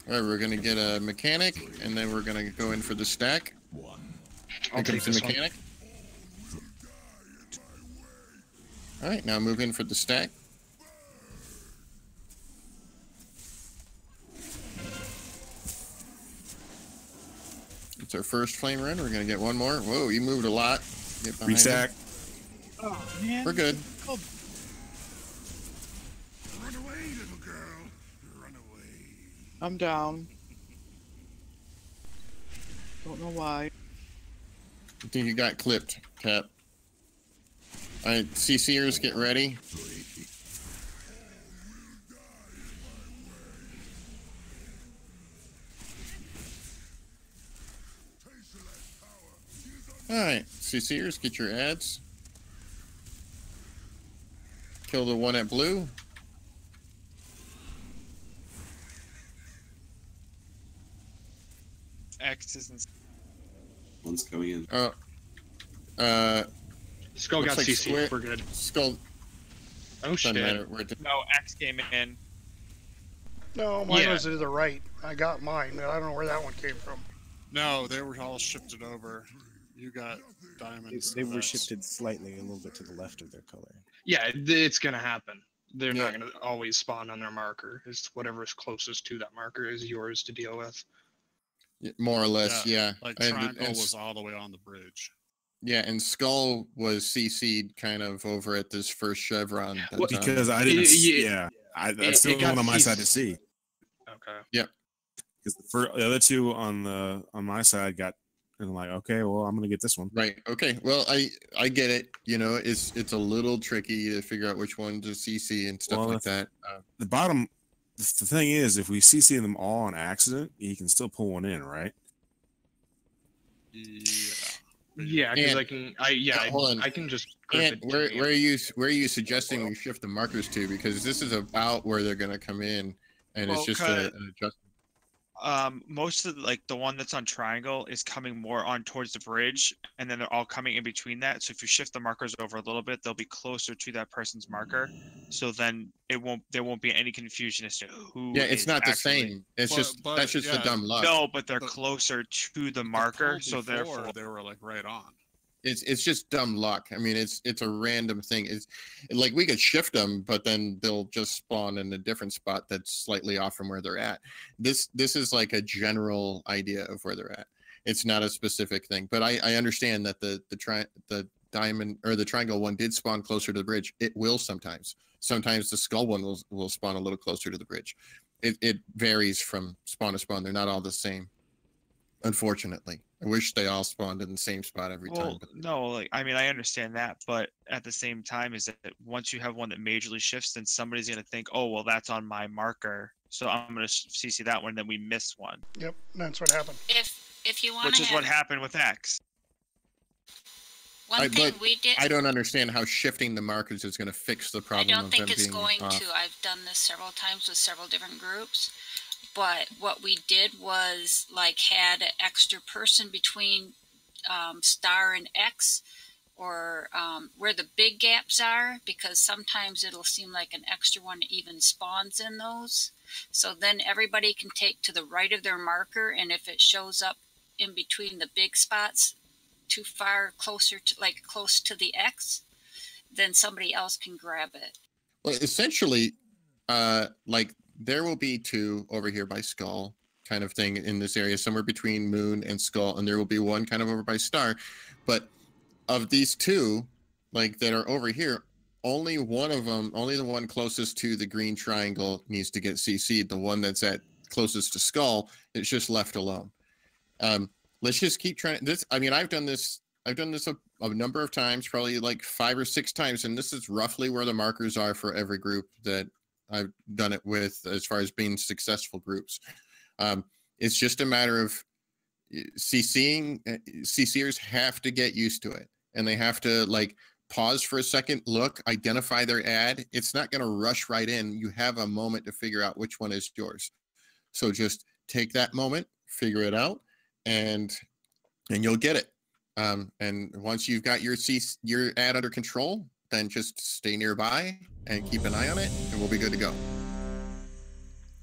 All right, we're gonna get a mechanic, and then we're gonna go in for the stack. I'll take this one. mechanic. All right, now move in for the stack. It's our first flame run. We're gonna get one more. Whoa, you moved a lot. Get behind Restack. him. Oh man. We're good. Oh, Run away, little girl. Run away. I'm down. Don't know why. I think you got clipped, Cap. All right, CCers, get ready. All right, CCers, get your ads. Kill the one at blue. X isn't. One's coming in. Skull got looks like CC. square- We're good. Skull. Oh Doesn't shit. matter. No, X came in. No, mine Yeah. was to the right. I got mine. I don't know where that one came from. No, they were all shifted over. You got diamonds. They were reds. shifted slightly a little bit to the left of their color. Yeah, it's gonna happen. They're not gonna always spawn on their marker. It's whatever's closest to that marker is yours to deal with. More or less, yeah. Like And- triangle and- was all the way on the bridge. Yeah, and Skull was CC'd kind of over at this first chevron. that, Because I didn't. That's the only one on my side to see. Okay. Yep. Because the other two on my side got, and I'm like, okay, well, I'm gonna get this one. Right. Okay. Well, I get it. You know, it's a little tricky to figure out which one to CC and stuff like that. The bottom. The thing is, if we CC them all on accident, you can still pull one in, right? Yeah, because And- I can. I can just. grip And it where are you suggesting we shift the markers to? Because this is about where they're going to come in, and it's just an adjustment. Most of the one that's on triangle is coming more on towards the bridge, and then they're all coming in between that. So if you shift the markers over a little bit, they'll be closer to that person's marker. So then there won't be any confusion as to who. Yeah, it's is not the actually- same. It's that's just the dumb luck. No, but they're closer to the marker, so Before, therefore they were like right on. It's just dumb luck. I mean, it's a random thing. It's like we could shift them, but then they'll just spawn in a different spot that's slightly off from where they're at. This is like a general idea of where they're at. It's not a specific thing, but I understand that the diamond or the triangle one did spawn closer to the bridge. It will sometimes. Sometimes the skull one will spawn a little closer to the bridge. It varies from spawn to spawn. They're not all the same, unfortunately. I wish they all spawned in the same spot every time. But... No, like I mean, I understand that, but at the same time, is that once you have one that majorly shifts, then somebody's gonna think, oh, well, that's on my marker, so I'm gonna CC that one, then we miss one. Yep, that's what happened. If you want, which is what happened with X. One thing we did. I don't understand how shifting the markers is going to fix the problem. I don't think it's going to. I've done this several times with several different groups. But what we did was like had an extra person between star and X, or where the big gaps are, because sometimes it'll seem like an extra one even spawns in those. So then everybody can take to the right of their marker, and if it shows up in between the big spots too far closer to, like close to the X, then somebody else can grab it. Well, essentially, like there will be two over here by Skull kind of thing in this area, somewhere between Moon and Skull, and there will be one kind of over by Star. But of these two, like that are over here, only one of them, only the one closest to the green triangle needs to get CC'd. The one that's at closest to Skull, it's just left alone. Let's just keep trying this. I mean, I've done this a number of times, probably like 5 or 6 times, and this is roughly where the markers are for every group that I've done it with, as far as being successful groups. It's just a matter of CCing. CCers have to get used to it, and they have to like pause for a second, look, identify their ad. It's not going to rush right in. You have a moment to figure out which one is yours. So just take that moment, figure it out, and you'll get it. And once you've got your ad under control, then just stay nearby and keep an eye on it, and we'll be good to go.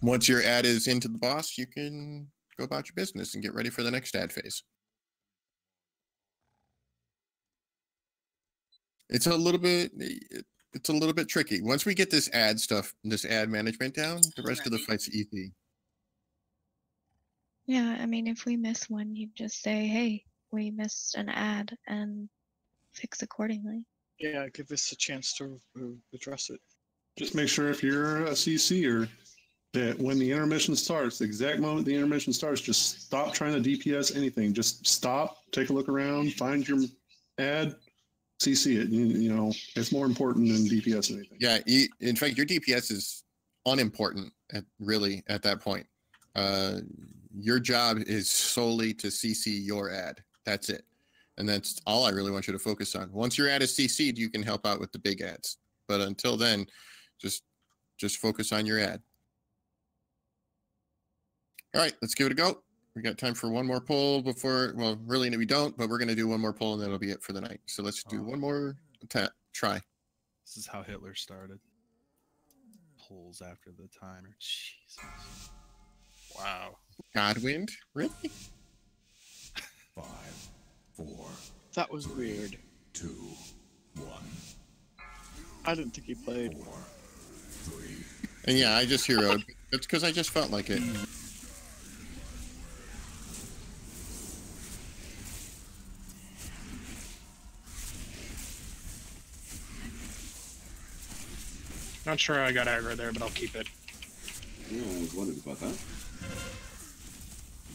Once your ad is into the boss, you can go about your business and get ready for the next ad phase. It's a little bit tricky. Once we get this ad stuff, this ad management down, the rest of the fight's easy. Yeah, I mean, if we miss one, you just say, hey, we missed an ad, and fix accordingly. Yeah, give us a chance to address it. Just make sure if you're a CCer that when the intermission starts, the exact moment the intermission starts, just stop trying to DPS anything. Just stop, take a look around, find your ad, CC it. You know, it's more important than DPS anything. Yeah, in fact, your DPS is unimportant at that point. Your job is solely to CC your ad. That's it. And that's all I really want you to focus on. Once your ad is CC'd, you can help out with the big ads. But until then, just focus on your ad. All right, let's give it a go. We got time for one more poll before, well, really we don't, but we're going to do one more poll and that'll be it for the night. So let's do one more try. This is how Hitler started. Polls after the timer. Jesus. Wow. Godwind? Really? 5, 4. That was weird. 2, 1. I didn't think he played. 4, 3. And yeah, I just heroed. It's because I just felt like it. Not sure I got aggro there, but I'll keep it. Yeah, I was wondering about that.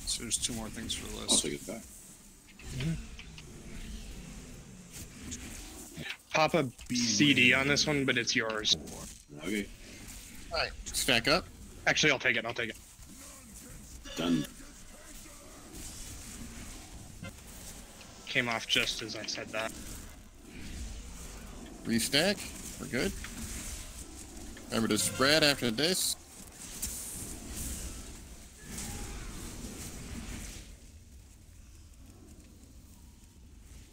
So there's 2 more things for the list. I'll take it back. Pop a CD on this one, but it's yours. Okay. All right, stack up. Actually, I'll take it. Done. Came off just as I said that. Restack. We're good. Remember to spread after this.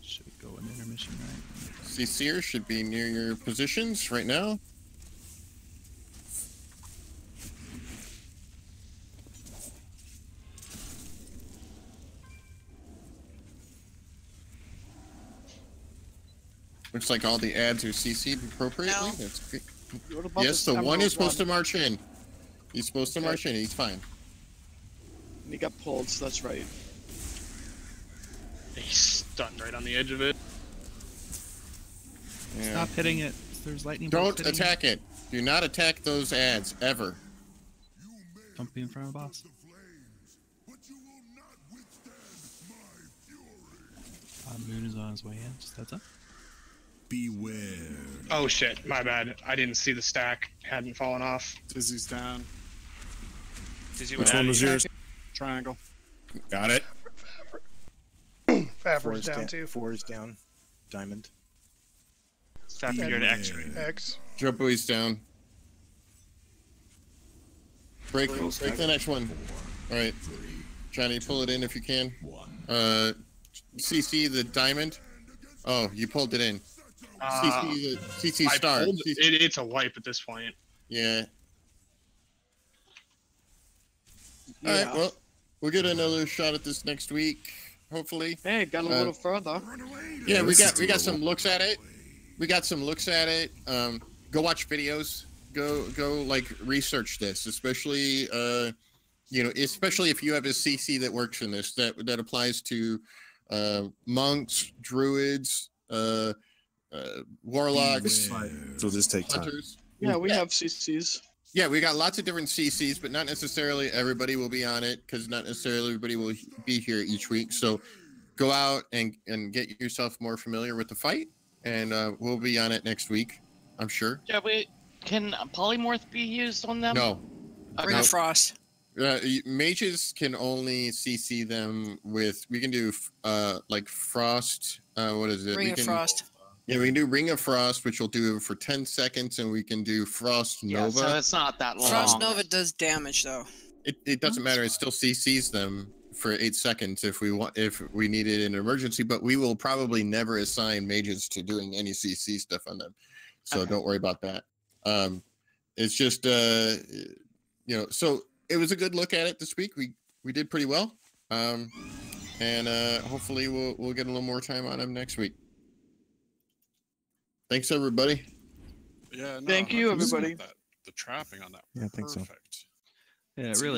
Should go in intermission, right? CCer should be near your positions right now. Looks like all the ads are CC'd appropriately. No. That's great. What about Yes, this the one is supposed to Emerald march in. He's supposed to march in. He's fine. He got pulled, so that's right. He's stunned right on the edge of it. Yeah. Stop hitting it. There's lightning. Don't attack it. Do not attack those ads ever. Don't be in front of the boss. Moon is on his way in. Just heads up. Beware. Oh shit, my bad. I didn't see the stack. Hadn't fallen off. Dizzy's down. Dizzy Which one was yours? Triangle. Got it. Fafford's down too. 4 is down. Diamond. Faffard, you're at X. X. Jumbo's down. Break the next one. All right, Johnny, pull it in if you can. CC the diamond. Oh, you pulled it in. CC star. It's a wipe at this point. Yeah. All right. Well, we'll get another shot at this next week, hopefully. Hey, got a little further. Yeah, we got some looks at it. We got some looks at it. Go watch videos. Go like research this, especially especially if you have a CC that works in this that applies to monks, druids, warlocks. So this take time. Hunters. Yeah, we have CCs. Yeah, we got lots of different CCs, but not necessarily everybody will be on it because not necessarily everybody will be here each week. So go out and get yourself more familiar with the fight, and we'll be on it next week, I'm sure. Yeah, can polymorph be used on them? No. Ring of Frost. Mages can only CC them with. We can do like Frost. What is it? Ring of Frost. Yeah, we can do Ring of Frost, which will do for 10 seconds, and we can do Frost Nova. Yeah, so it's not that long. Frost Nova does damage though. It doesn't matter. It still CCs them for 8 seconds if we need it in an emergency. But we will probably never assign mages to doing any CC stuff on them, so don't worry about that. It's just so it was a good look at it this week. We did pretty well, and hopefully we'll get a little more time on them next week. Thanks, everybody. Yeah. No, Thank you, everybody. The trapping on that. Yeah, I think so. Perfect. Yeah, really.